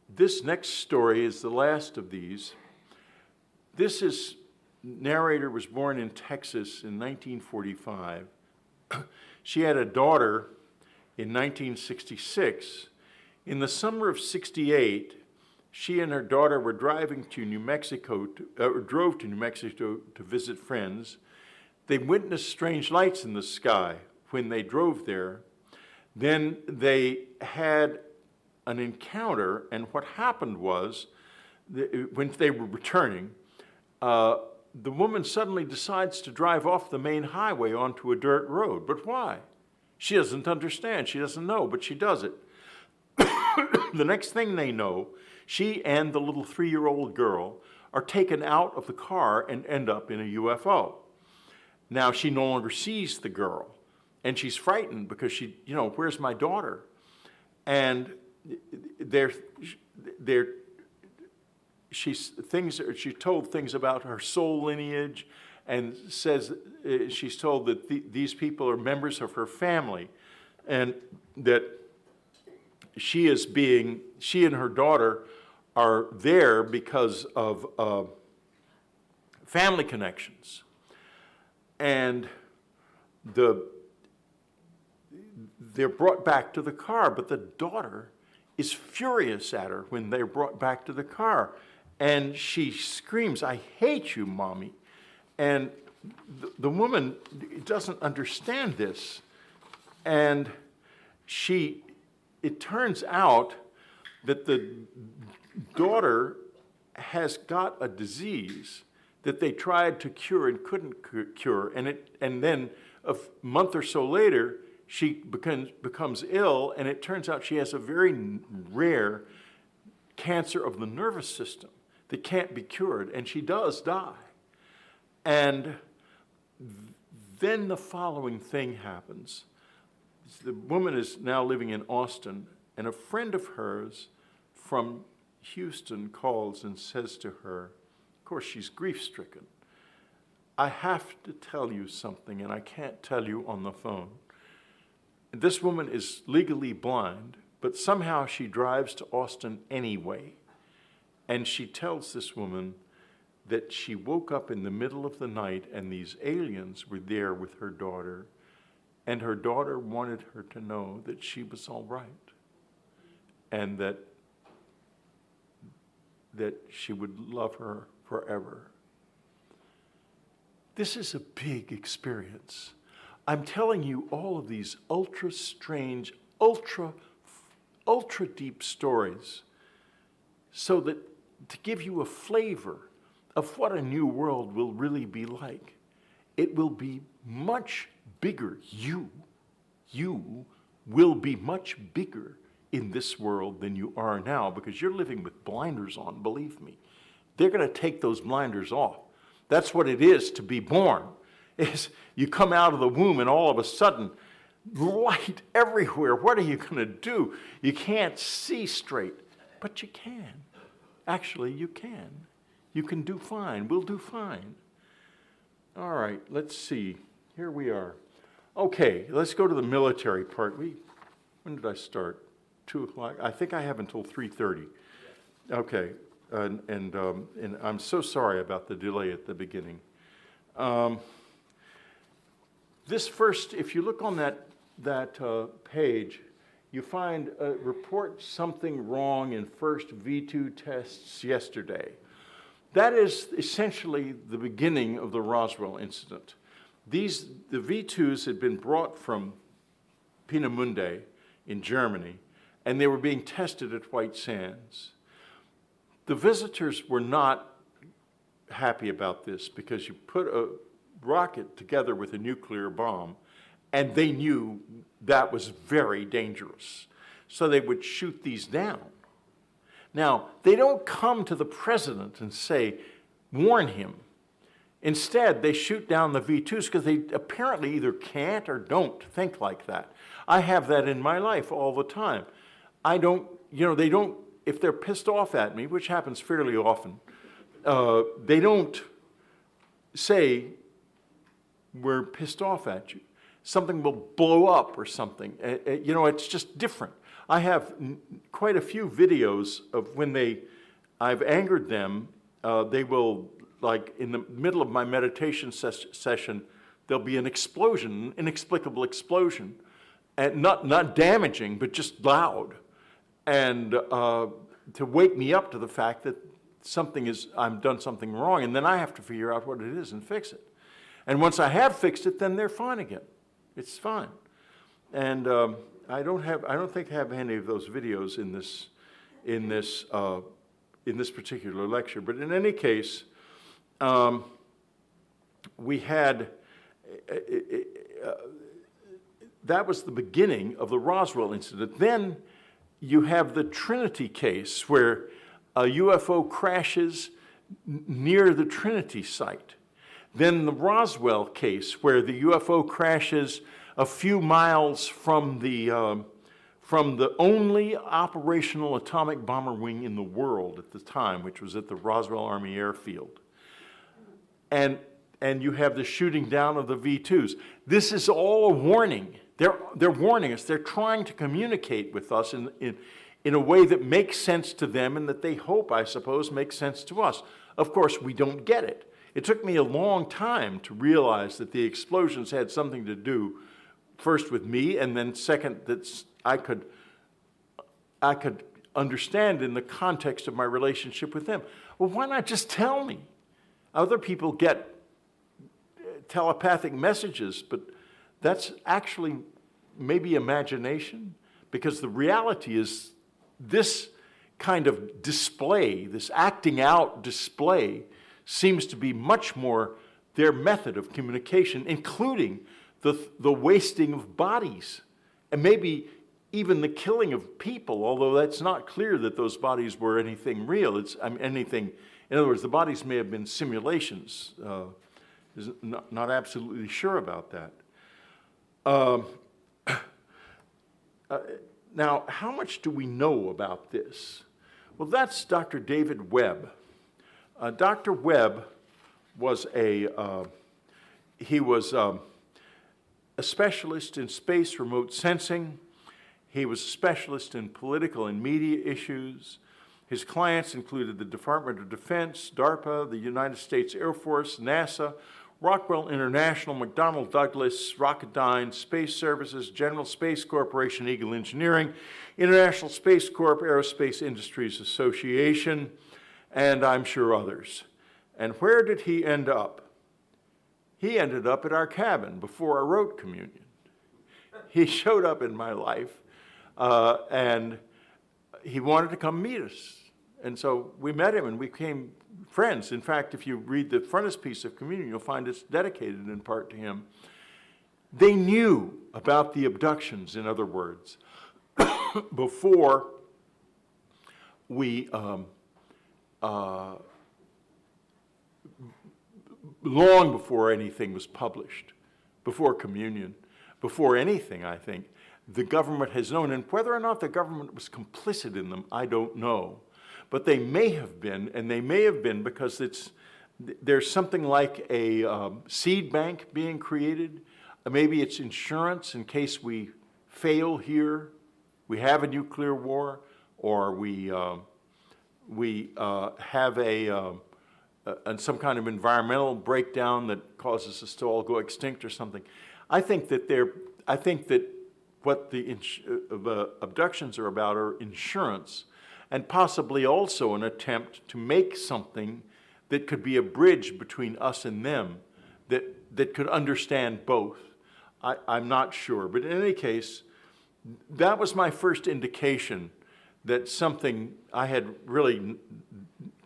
[SPEAKER 1] This next story is the last of these. Narrator was born in Texas in 1945. She had a daughter in 1966. In the summer of 68, she and her daughter were driving to New Mexico, drove to New Mexico to visit friends. They witnessed strange lights in the sky when they drove there. Then they had an encounter, and what happened was, when they were returning, the woman suddenly decides to drive off the main highway onto a dirt road. But why? She doesn't understand. She doesn't know, but she does it. The next thing they know, she and the little 3-year-old girl are taken out of the car and end up in a UFO. Now, she no longer sees the girl, and she's frightened because where's my daughter? And she's told things about her soul lineage, and says she's told that these people are members of her family, and that she and her daughter are there because of family connections. And they're brought back to the car, but the daughter is furious at her when they're brought back to the car. And she screams, "I hate you, Mommy." And the woman doesn't understand this. And it turns out that the daughter has got a disease that they tried to cure and couldn't cure. And then a month or so later, she becomes ill, and it turns out she has a very rare cancer of the nervous system that can't be cured, and she does die. And then the following thing happens. The woman is now living in Austin, and a friend of hers from Houston calls and says to her, of course she's grief-stricken, "I have to tell you something, and I can't tell you on the phone." This woman is legally blind, but somehow she drives to Austin anyway. And she tells this woman that she woke up in the middle of the night and these aliens were there with her daughter. And her daughter wanted her to know that she was all right. And that she would love her forever. This is a big experience. I'm telling you all of these ultra strange, ultra deep stories so that to give you a flavor of what a new world will really be like. It will be much bigger. You will be much bigger in this world than you are now because you're living with blinders on, believe me. They're going to take those blinders off. That's what it is to be born. Is you come out of the womb and all of a sudden, light everywhere. What are you going to do? You can't see straight, but you can. Actually, you can. You can do fine. We'll do fine. All right, let's see. Here we are. Okay, let's go to the military part. When did I start? 2 o'clock? I think I have until 3:30. Okay, and I'm so sorry about the delay at the beginning. This first, if you look on that page, you find a report something wrong in first V2 tests yesterday. That is essentially the beginning of the Roswell incident. The V2s had been brought from Peenemünde in Germany, and they were being tested at White Sands. The visitors were not happy about this because you put a rocket together with a nuclear bomb, and they knew that was very dangerous. So they would shoot these down. Now, they don't come to the president and say, warn him. Instead, they shoot down the V2s because they apparently either can't or don't think like that. I have that in my life all the time. They don't, if they're pissed off at me, which happens fairly often, they don't say, we're pissed off at you. Something will blow up or something. It's just different. I have quite a few videos of when I've angered them. They will, like in the middle of my meditation session, there'll be an explosion, an inexplicable explosion, and not damaging, but just loud, and to wake me up to the fact that I've done something wrong, and then I have to figure out what it is and fix it. And once I have fixed it, then they're fine again. It's fine. And I don't think I have any of those videos in this particular lecture. But in any case, we had that was the beginning of the Roswell incident. Then you have the Trinity case where a UFO crashes near the Trinity site. Then the Roswell case where the UFO crashes a few miles from the only operational atomic bomber wing in the world at the time, which was at the Roswell Army Airfield. And you have the shooting down of the V2s. This is all a warning. They're warning us. They're trying to communicate with us in a way that makes sense to them and that they hope, I suppose, makes sense to us. Of course, we don't get it. It took me a long time to realize that the explosions had something to do, first with me, and then second, that I could understand in the context of my relationship with them. Well, why not just tell me? Other people get telepathic messages, but that's actually maybe imagination, because the reality is this kind of display, this acting out display, seems to be much more their method of communication, including the wasting of bodies, and maybe even the killing of people, although that's not clear that those bodies were anything real. Anything. In other words, the bodies may have been simulations. Is not absolutely sure about that. Now, how much do we know about this? Well, that's Dr. David Webb. Dr. Webb was a specialist in space remote sensing. He was a specialist in political and media issues. His clients included the Department of Defense, DARPA, the United States Air Force, NASA, Rockwell International, McDonnell Douglas, Rocketdyne, Space Services, General Space Corporation, Eagle Engineering, International Space Corp, Aerospace Industries Association, and I'm sure others. And where did he end up? He ended up at our cabin before I wrote Communion. He showed up in my life, and he wanted to come meet us. And so we met him and we became friends. In fact, if you read the frontispiece of Communion, you'll find it's dedicated in part to him. They knew about the abductions, in other words, before we, long before anything was published, before Communion, before anything, I think, the government has known. And whether or not the government was complicit in them, I don't know. But they may have been, and they may have been because there's something like a seed bank being created. Maybe it's insurance in case we fail here, we have a nuclear war, or we have some kind of environmental breakdown that causes us to all go extinct or something. I think that what the abductions are about are insurance, and possibly also an attempt to make something that could be a bridge between us and them, that could understand both. I'm not sure, but in any case, that was my first indication that I had really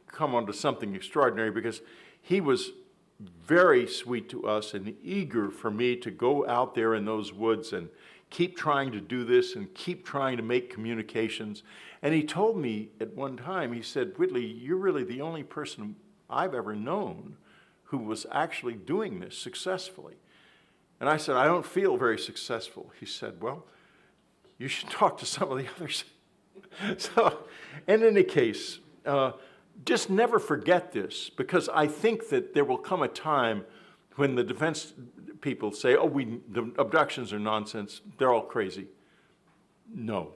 [SPEAKER 1] come onto something extraordinary, because he was very sweet to us and eager for me to go out there in those woods and keep trying to do this and keep trying to make communications. And he told me at one time, he said, "Whitley, you're really the only person I've ever known who was actually doing this successfully." And I said, "I don't feel very successful." He said, "Well, you should talk to some of the others." So, in any case, just never forget this, because I think that there will come a time when the defense people say, "Oh, the abductions are nonsense, they're all crazy." No.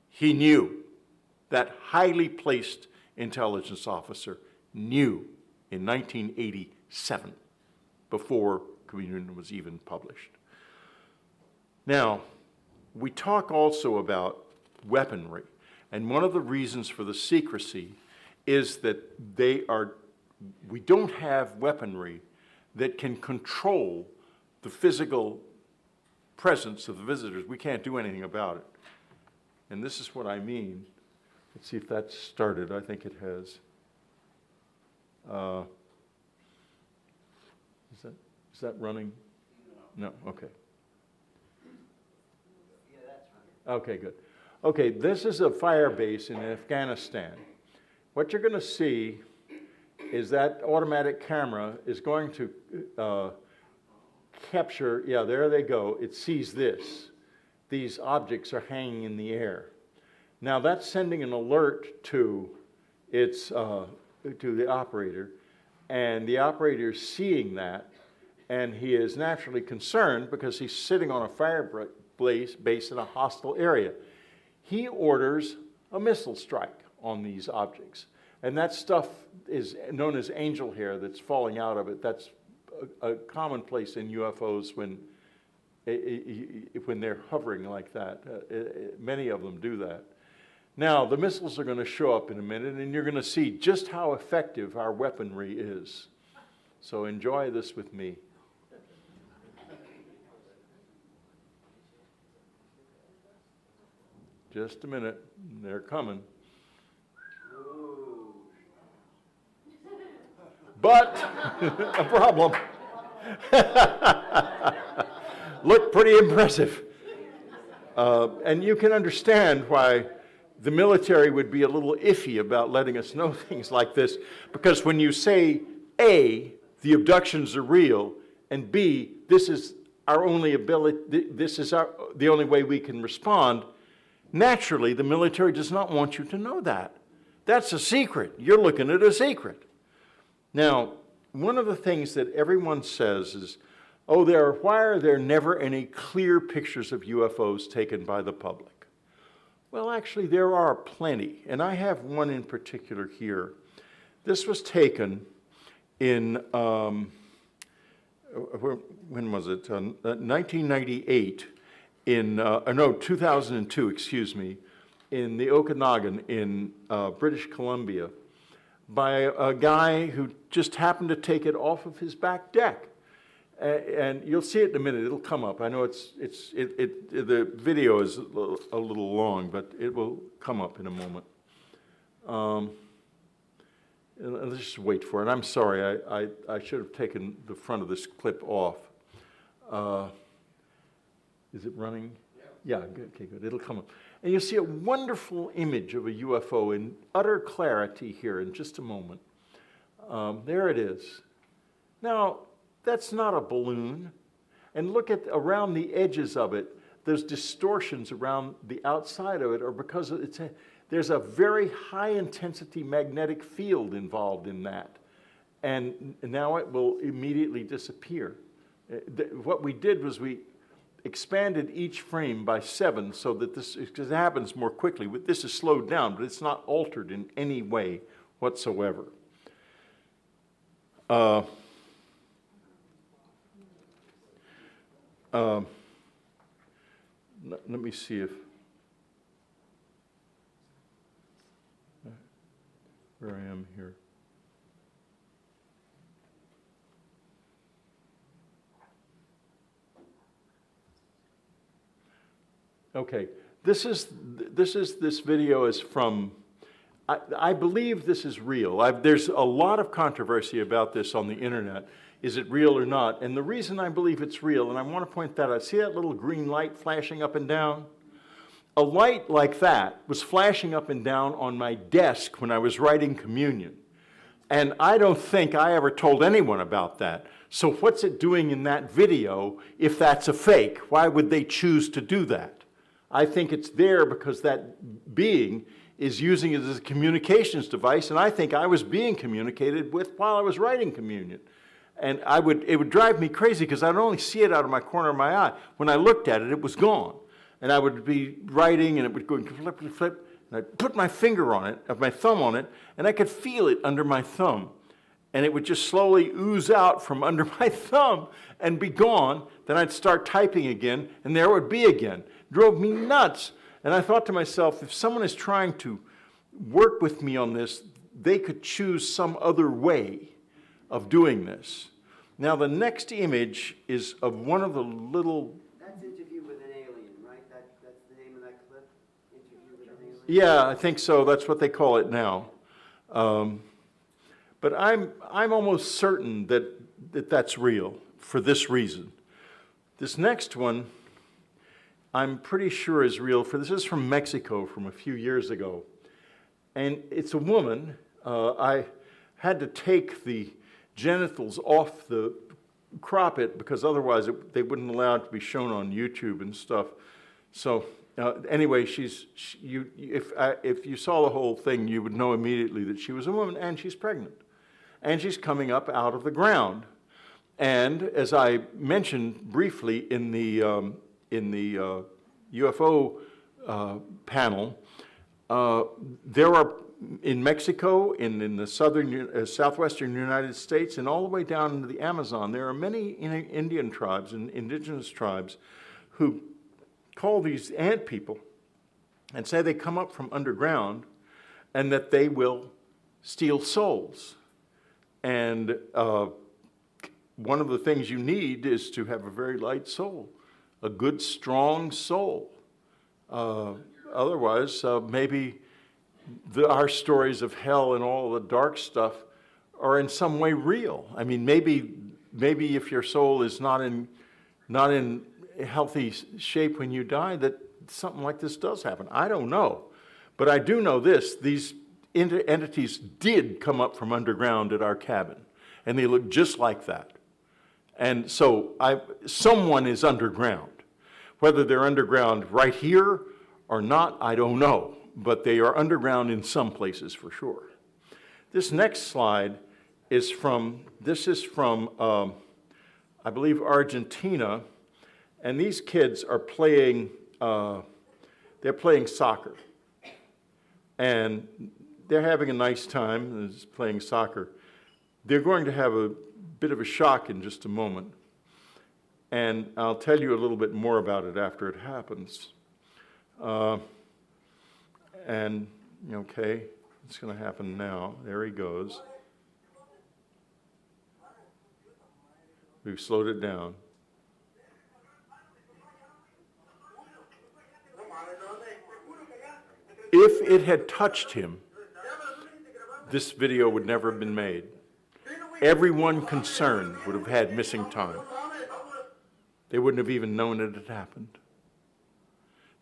[SPEAKER 1] He knew. That highly placed intelligence officer knew in 1987, before Communion was even published. Now, we talk also about weaponry, and one of the reasons for the secrecy is that we don't have weaponry that can control the physical presence of the visitors. We can't do anything about it. And this is what I mean. Let's see if that's started. I think it has. Is that running? No, okay.
[SPEAKER 2] Yeah, that's running.
[SPEAKER 1] Okay, good. Okay, this is a fire base in Afghanistan. What you're going to see is that automatic camera is going to capture, yeah, there they go. It sees this. These objects are hanging in the air. Now that's sending an alert to to the operator, and the operator is seeing that, and he is naturally concerned because he's sitting on a fire base in a hostile area. He orders a missile strike on these objects, and that stuff is known as angel hair that's falling out of it. That's a commonplace in UFOs when they're hovering like that. Many of them do that. Now, the missiles are going to show up in a minute, and you're going to see just how effective our weaponry is. So enjoy this with me. Just a minute. They're coming. But a problem. Look pretty impressive. And you can understand why the military would be a little iffy about letting us know things like this, because when you say, A, the abductions are real, and B, this is our only ability, this is the only way we can respond, naturally the military does not want you to know that. That's a secret. You're looking at a secret. Now, one of the things that everyone says is, oh, why are there never any clear pictures of UFOs taken by the public? Well, actually, there are plenty, and I have one in particular here. This was taken in, when was it? 1998, 2002, excuse me, in the Okanagan in British Columbia, by a guy who just happened to take it off of his back deck. And you'll see it in a minute. It'll come up. I know the video is a little long, but it will come up in a moment. Let's just wait for it. I'm sorry. I should have taken the front of this clip off. Is it running? Yeah. Good. Okay, good. It'll come up. And you'll see a wonderful image of a UFO in utter clarity here in just a moment. There it is. Now, that's not a balloon. And look at around the edges of it, those distortions around the outside of it are because there's a very high intensity magnetic field involved in that. And now it will immediately disappear. What we did was we expanded each frame by 7 so that because it happens more quickly. This is slowed down, but it's not altered in any way whatsoever. let me see if, where I am here. Okay, this video is from, I believe this is real. There's a lot of controversy about this on the internet. Is it real or not? And the reason I believe it's real, and I want to point that out, see that little green light flashing up and down? A light like that was flashing up and down on my desk when I was writing communion. And I don't think I ever told anyone about that. So what's it doing in that video if that's a fake? Why would they choose to do that? I think it's there because that being is using it as a communications device, and I think I was being communicated with while I was writing communion. And it would drive me crazy because I'd only see it out of my corner of my eye. When I looked at it, it was gone. And I would be writing, and it would go flip, flip, flip, and I'd put my finger on it, my thumb on it, and I could feel it under my thumb. And it would just slowly ooze out from under my thumb and be gone. Then I'd start typing again, and there it would be again. It drove me nuts. And I thought to myself, if someone is trying to work with me on this, they could choose some other way of doing this. Now, the next image is of one of the little...
[SPEAKER 2] That's Interview with an Alien, right? That's the name of that clip? Interview with an Alien?
[SPEAKER 1] Yeah, I think so. That's what they call it now. But I'm almost certain that that's real for this reason. This next one, I'm pretty sure is real. This is from Mexico from a few years ago. And it's a woman. I had to take the genitals off crop it, because otherwise they wouldn't allow it to be shown on YouTube and stuff. So anyway, if you saw the whole thing, you would know immediately that she was a woman, and she's pregnant. And she's coming up out of the ground. And as I mentioned briefly in the UFO panel, there are, in Mexico, in the southwestern United States, and all the way down into the Amazon, there are many Indian tribes and indigenous tribes who call these ant people and say they come up from underground and that they will steal souls. And one of the things you need is to have a very light soul, a good, strong soul. Otherwise, maybe our stories of hell and all the dark stuff are in some way real. I mean, maybe if your soul is not in healthy shape when you die, that something like this does happen. I don't know. But I do know this. These entities did come up from underground at our cabin, and they look just like that. And so someone is underground. Whether they're underground right here or not, I don't know. But they are underground in some places for sure. This next slide is from, I believe, Argentina. And these kids are playing, they're playing soccer. And they're having a nice time playing soccer. They're going to have a bit of a shock in just a moment. And I'll tell you a little bit more about it after it happens. And, okay, it's going to happen now. There he goes. We've slowed it down. If it had touched him, this video would never have been made. Everyone concerned would have had missing time. They wouldn't have even known it had happened.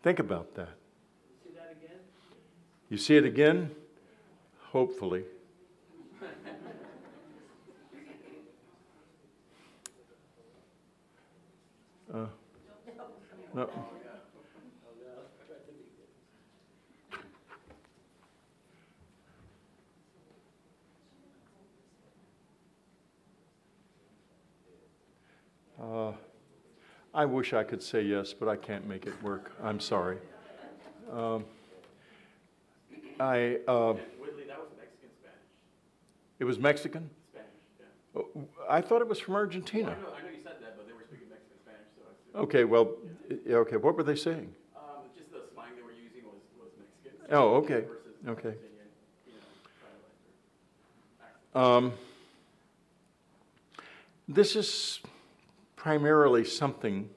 [SPEAKER 1] Think about that.
[SPEAKER 3] See that again?
[SPEAKER 1] You see it again? Hopefully. No. I wish I could say yes, but I can't make it work. I'm sorry.
[SPEAKER 3] Whitley, that was Mexican Spanish.
[SPEAKER 1] It was Mexican?
[SPEAKER 3] Spanish, yeah.
[SPEAKER 1] I thought it was from Argentina.
[SPEAKER 3] I know you said that, but they were speaking Mexican Spanish, so I
[SPEAKER 1] Okay, well, okay, what were they saying?
[SPEAKER 3] Just the slang they were using was Mexican.
[SPEAKER 1] Oh, okay,
[SPEAKER 3] Versus
[SPEAKER 1] okay.
[SPEAKER 3] Argentinian, dialect or accent.
[SPEAKER 1] This is primarily something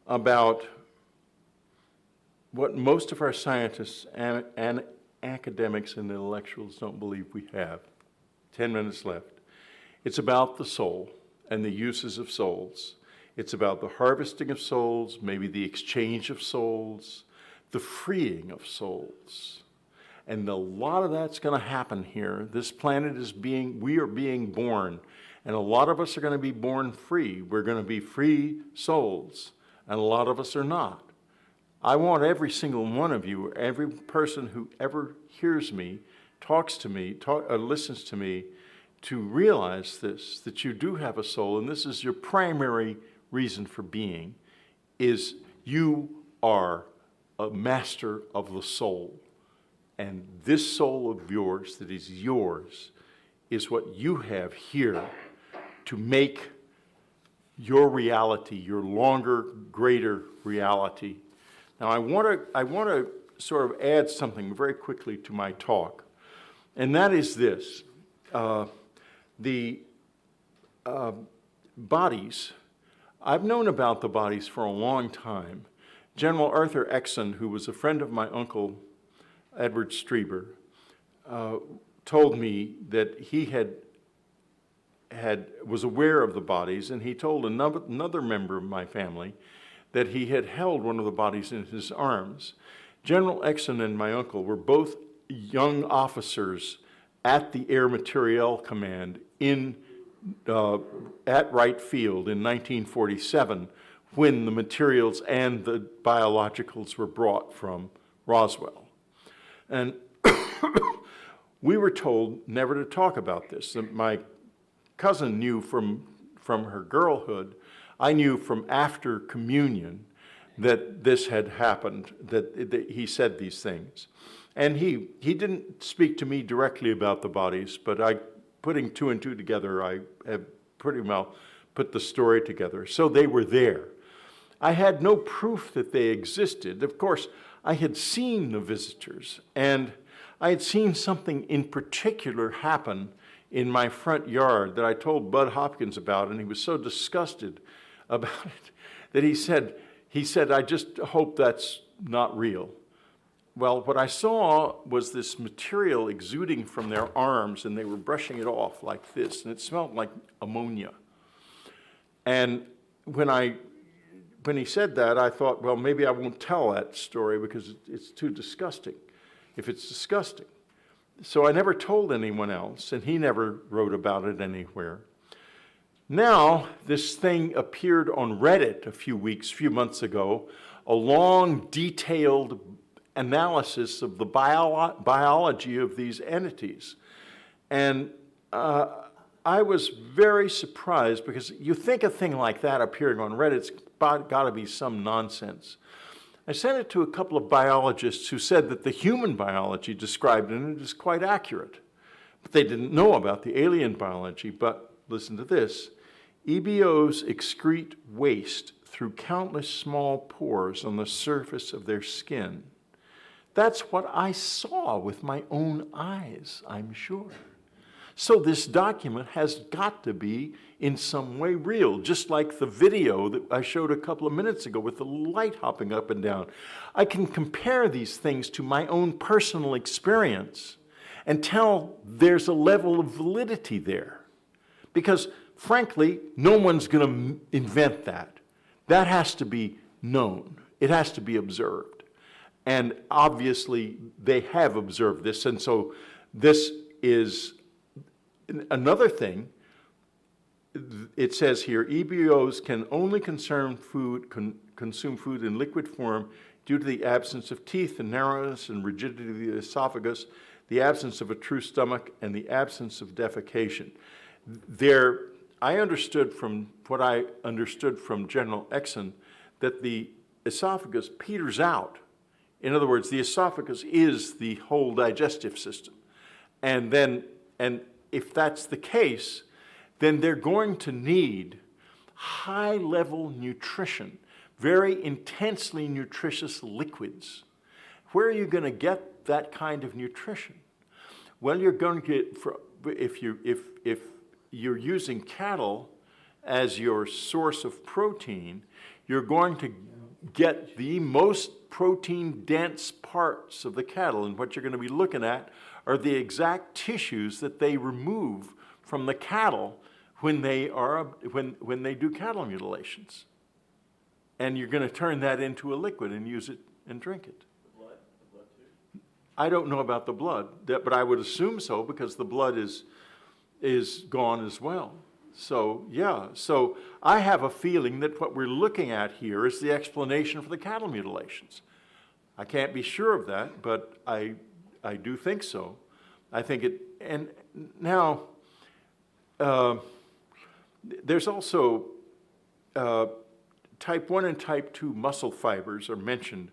[SPEAKER 1] about what most of our scientists and academics and intellectuals don't believe we have. 10 minutes left. It's about the soul and the uses of souls. It's about the harvesting of souls, maybe the exchange of souls, the freeing of souls. And a lot of that's going to happen here. This planet we are being born, and a lot of us are going to be born free. We're going to be free souls, and a lot of us are not. I want every single one of you, every person who ever hears me, talks to me, listens to me, to realize this, that you do have a soul, and this is your primary reason for being, is you are a master of the soul. And this soul of yours that is yours is what you have here to make your reality, your longer, greater reality. Now, I want to sort of add something very quickly to my talk, and that is this. The bodies, I've known about the bodies for a long time. General Arthur Exon, who was a friend of my uncle, Edward Strieber, told me that he was aware of the bodies, and he told another member of my family that he had held one of the bodies in his arms. General Exon and my uncle were both young officers at the Air Materiel Command at Wright Field in 1947, when the materials and the biologicals were brought from Roswell. And we were told never to talk about this. My cousin knew from her girlhood, I knew from after communion, that this had happened, that he said these things. And he didn't speak to me directly about the bodies, but putting two and two together, I have pretty well put the story together. So they were there. I had no proof that they existed. Of course, I had seen the visitors, and I had seen something in particular happen in my front yard that I told Bud Hopkins about, and he was so disgusted about it that he said, I just hope that's not real. Well, what I saw was this material exuding from their arms, and they were brushing it off like this, and it smelled like ammonia. And when he said that, I thought, well, maybe I won't tell that story because it's too disgusting, if it's disgusting. So I never told anyone else, and he never wrote about it anywhere. Now, this thing appeared on Reddit a few months ago, a long, detailed analysis of the biology of these entities. And I was very surprised, because you think a thing like that appearing on Reddit's got to be some nonsense. I sent it to a couple of biologists who said that the human biology described in it is quite accurate. But they didn't know about the alien biology. But listen to this. EBOs excrete waste through countless small pores on the surface of their skin. That's what I saw with my own eyes, I'm sure. So this document has got to be in some way real, just like the video that I showed a couple of minutes ago with the light hopping up and down. I can compare these things to my own personal experience and tell there's a level of validity there. Because frankly, no one's going to invent that. That has to be known. It has to be observed. And obviously, they have observed this. And so this is another thing. It says here, EBOs can only consume food in liquid form due to the absence of teeth, and narrowness and rigidity of the esophagus, the absence of a true stomach, and the absence of defecation. I understood from what I understood from General Exon that the esophagus peters out. In other words, the esophagus is the whole digestive system. And if that's the case, then they're going to need high-level nutrition, very intensely nutritious liquids. Where are you going to get that kind of nutrition? Well, you're going to get, if you're using cattle as your source of protein, you're going to get the most protein-dense parts of the cattle, and what you're going to be looking at are the exact tissues that they remove from the cattle when they do cattle mutilations. And you're going to turn that into a liquid and use it and drink it.
[SPEAKER 3] The blood too?
[SPEAKER 1] I don't know about the blood, but I would assume so because the blood is gone as well. So, yeah. So I have a feeling that what we're looking at here is the explanation for the cattle mutilations. I can't be sure of that, but I do think so. I think it, and now there's also type 1 and type 2 muscle fibers are mentioned,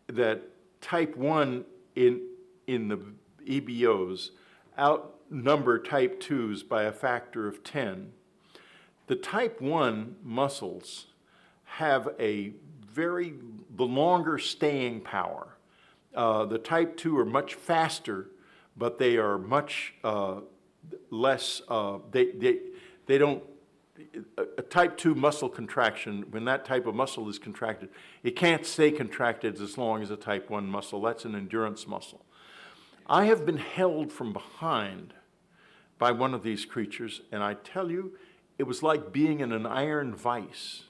[SPEAKER 1] that type 1 in the EBOs outnumber type 2s by a factor of 10. The type 1 muscles have the longer staying power. The type 2 are much faster, but they are much less, they don't, a type 2 muscle contraction, when that type of muscle is contracted, it can't stay contracted as long as a type 1 muscle. That's an endurance muscle. I have been held from behind by one of these creatures, and I tell you, it was like being in an iron vise,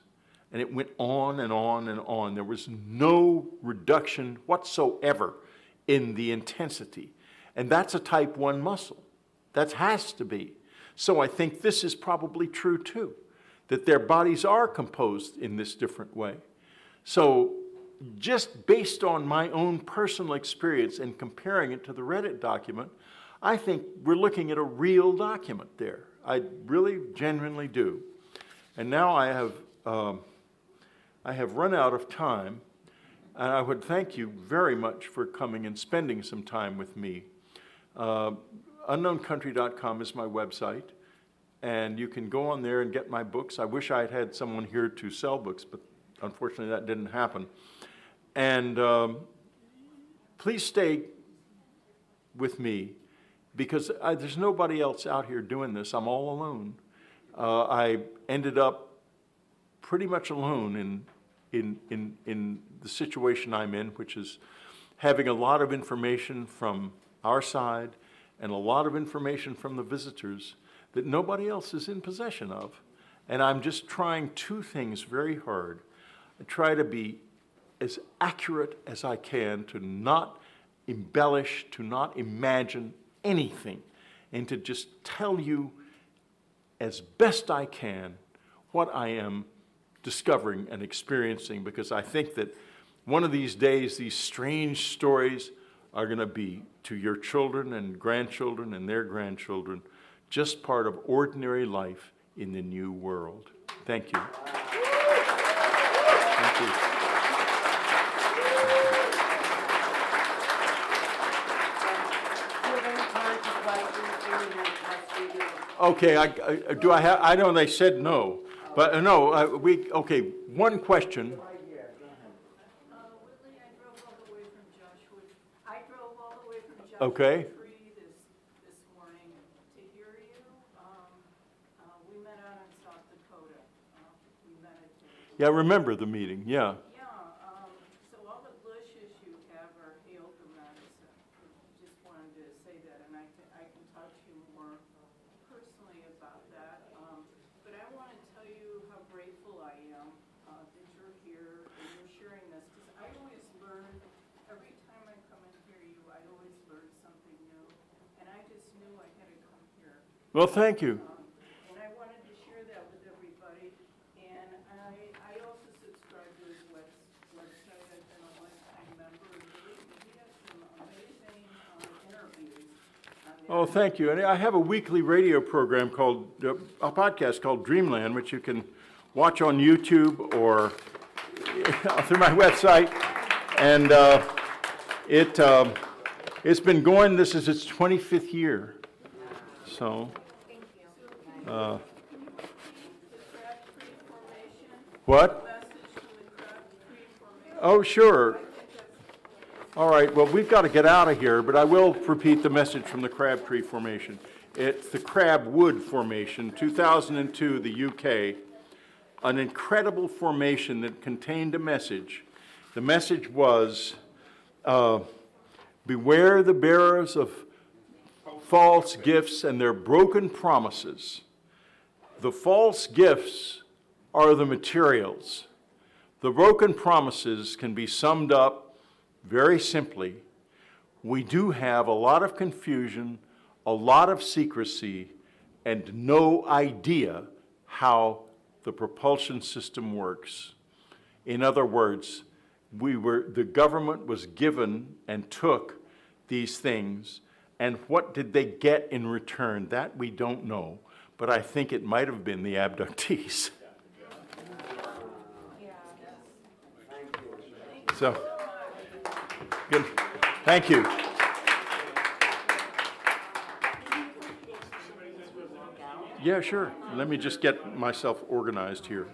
[SPEAKER 1] and it went on and on and on. There was no reduction whatsoever in the intensity, and that's a type 1 muscle. That has to be. So I think this is probably true too, that their bodies are composed in this different way. So just based on my own personal experience and comparing it to the Reddit document, I think we're looking at a real document there. I really genuinely do. And now I have run out of time, and I would thank you very much for coming and spending some time with me. UnknownCountry.com is my website, and you can go on there and get my books. I wish I had someone here to sell books, but unfortunately that didn't happen. And please stay with me, because there's nobody else out here doing this. I'm all alone. I ended up pretty much alone in the situation I'm in, which is having a lot of information from our side and a lot of information from the visitors that nobody else is in possession of. And I'm just trying two things very hard. I try to be as accurate as I can, to not embellish, to not imagine anything, and to just tell you as best I can what I am discovering and experiencing, because I think that one of these days these strange stories are going to be to your children and grandchildren and their grandchildren just part of ordinary life in the new world. Thank you. Thank you. Okay, I know they said no, but no, okay, one question.
[SPEAKER 4] Whitley, I drove all the way from Joshua.
[SPEAKER 1] Okay.
[SPEAKER 4] Tree this morning to hear you. We met out in South Dakota. We meditated.
[SPEAKER 1] Yeah, I remember the meeting, yeah.
[SPEAKER 4] Yeah, so all the bushes you have are yoga medicine. Just wanted to say that, and I can talk to you more personally about that. But I want to tell you how grateful I am that you're here and you're sharing this, because I always learn, every time I come and hear you, I always learn something new, and I just knew I had to come here.
[SPEAKER 1] Well, thank you.
[SPEAKER 4] And I wanted to share that with everybody, and I also subscribe to his website. I've been a lifetime member, and believe me, he has some amazing interviews on there.
[SPEAKER 1] Oh, thank you. And I have a weekly radio program called, a podcast called Dreamland, which you can watch on YouTube or through my website. And it's been going, this is its 25th year. So,
[SPEAKER 4] The trap tree
[SPEAKER 1] What?
[SPEAKER 4] Message from the Crabtree Formation.
[SPEAKER 1] Oh, sure.
[SPEAKER 4] I think that's
[SPEAKER 1] All right, well, we've got to get out of here, but I will repeat the message from the Crabtree Formation. It's the Crabwood Formation, 2002, the UK. An incredible formation that contained a message. The message was, beware the bearers of false gifts and their broken promises. The false gifts are the materials. The broken promises can be summed up very simply. We do have a lot of confusion, a lot of secrecy, and no idea how the propulsion system works. In other words, the government was given and took these things, and what did they get in return? That we don't know, but I think it might have been the abductees. So, good. Thank you. Yeah, sure. Let me just get myself organized here.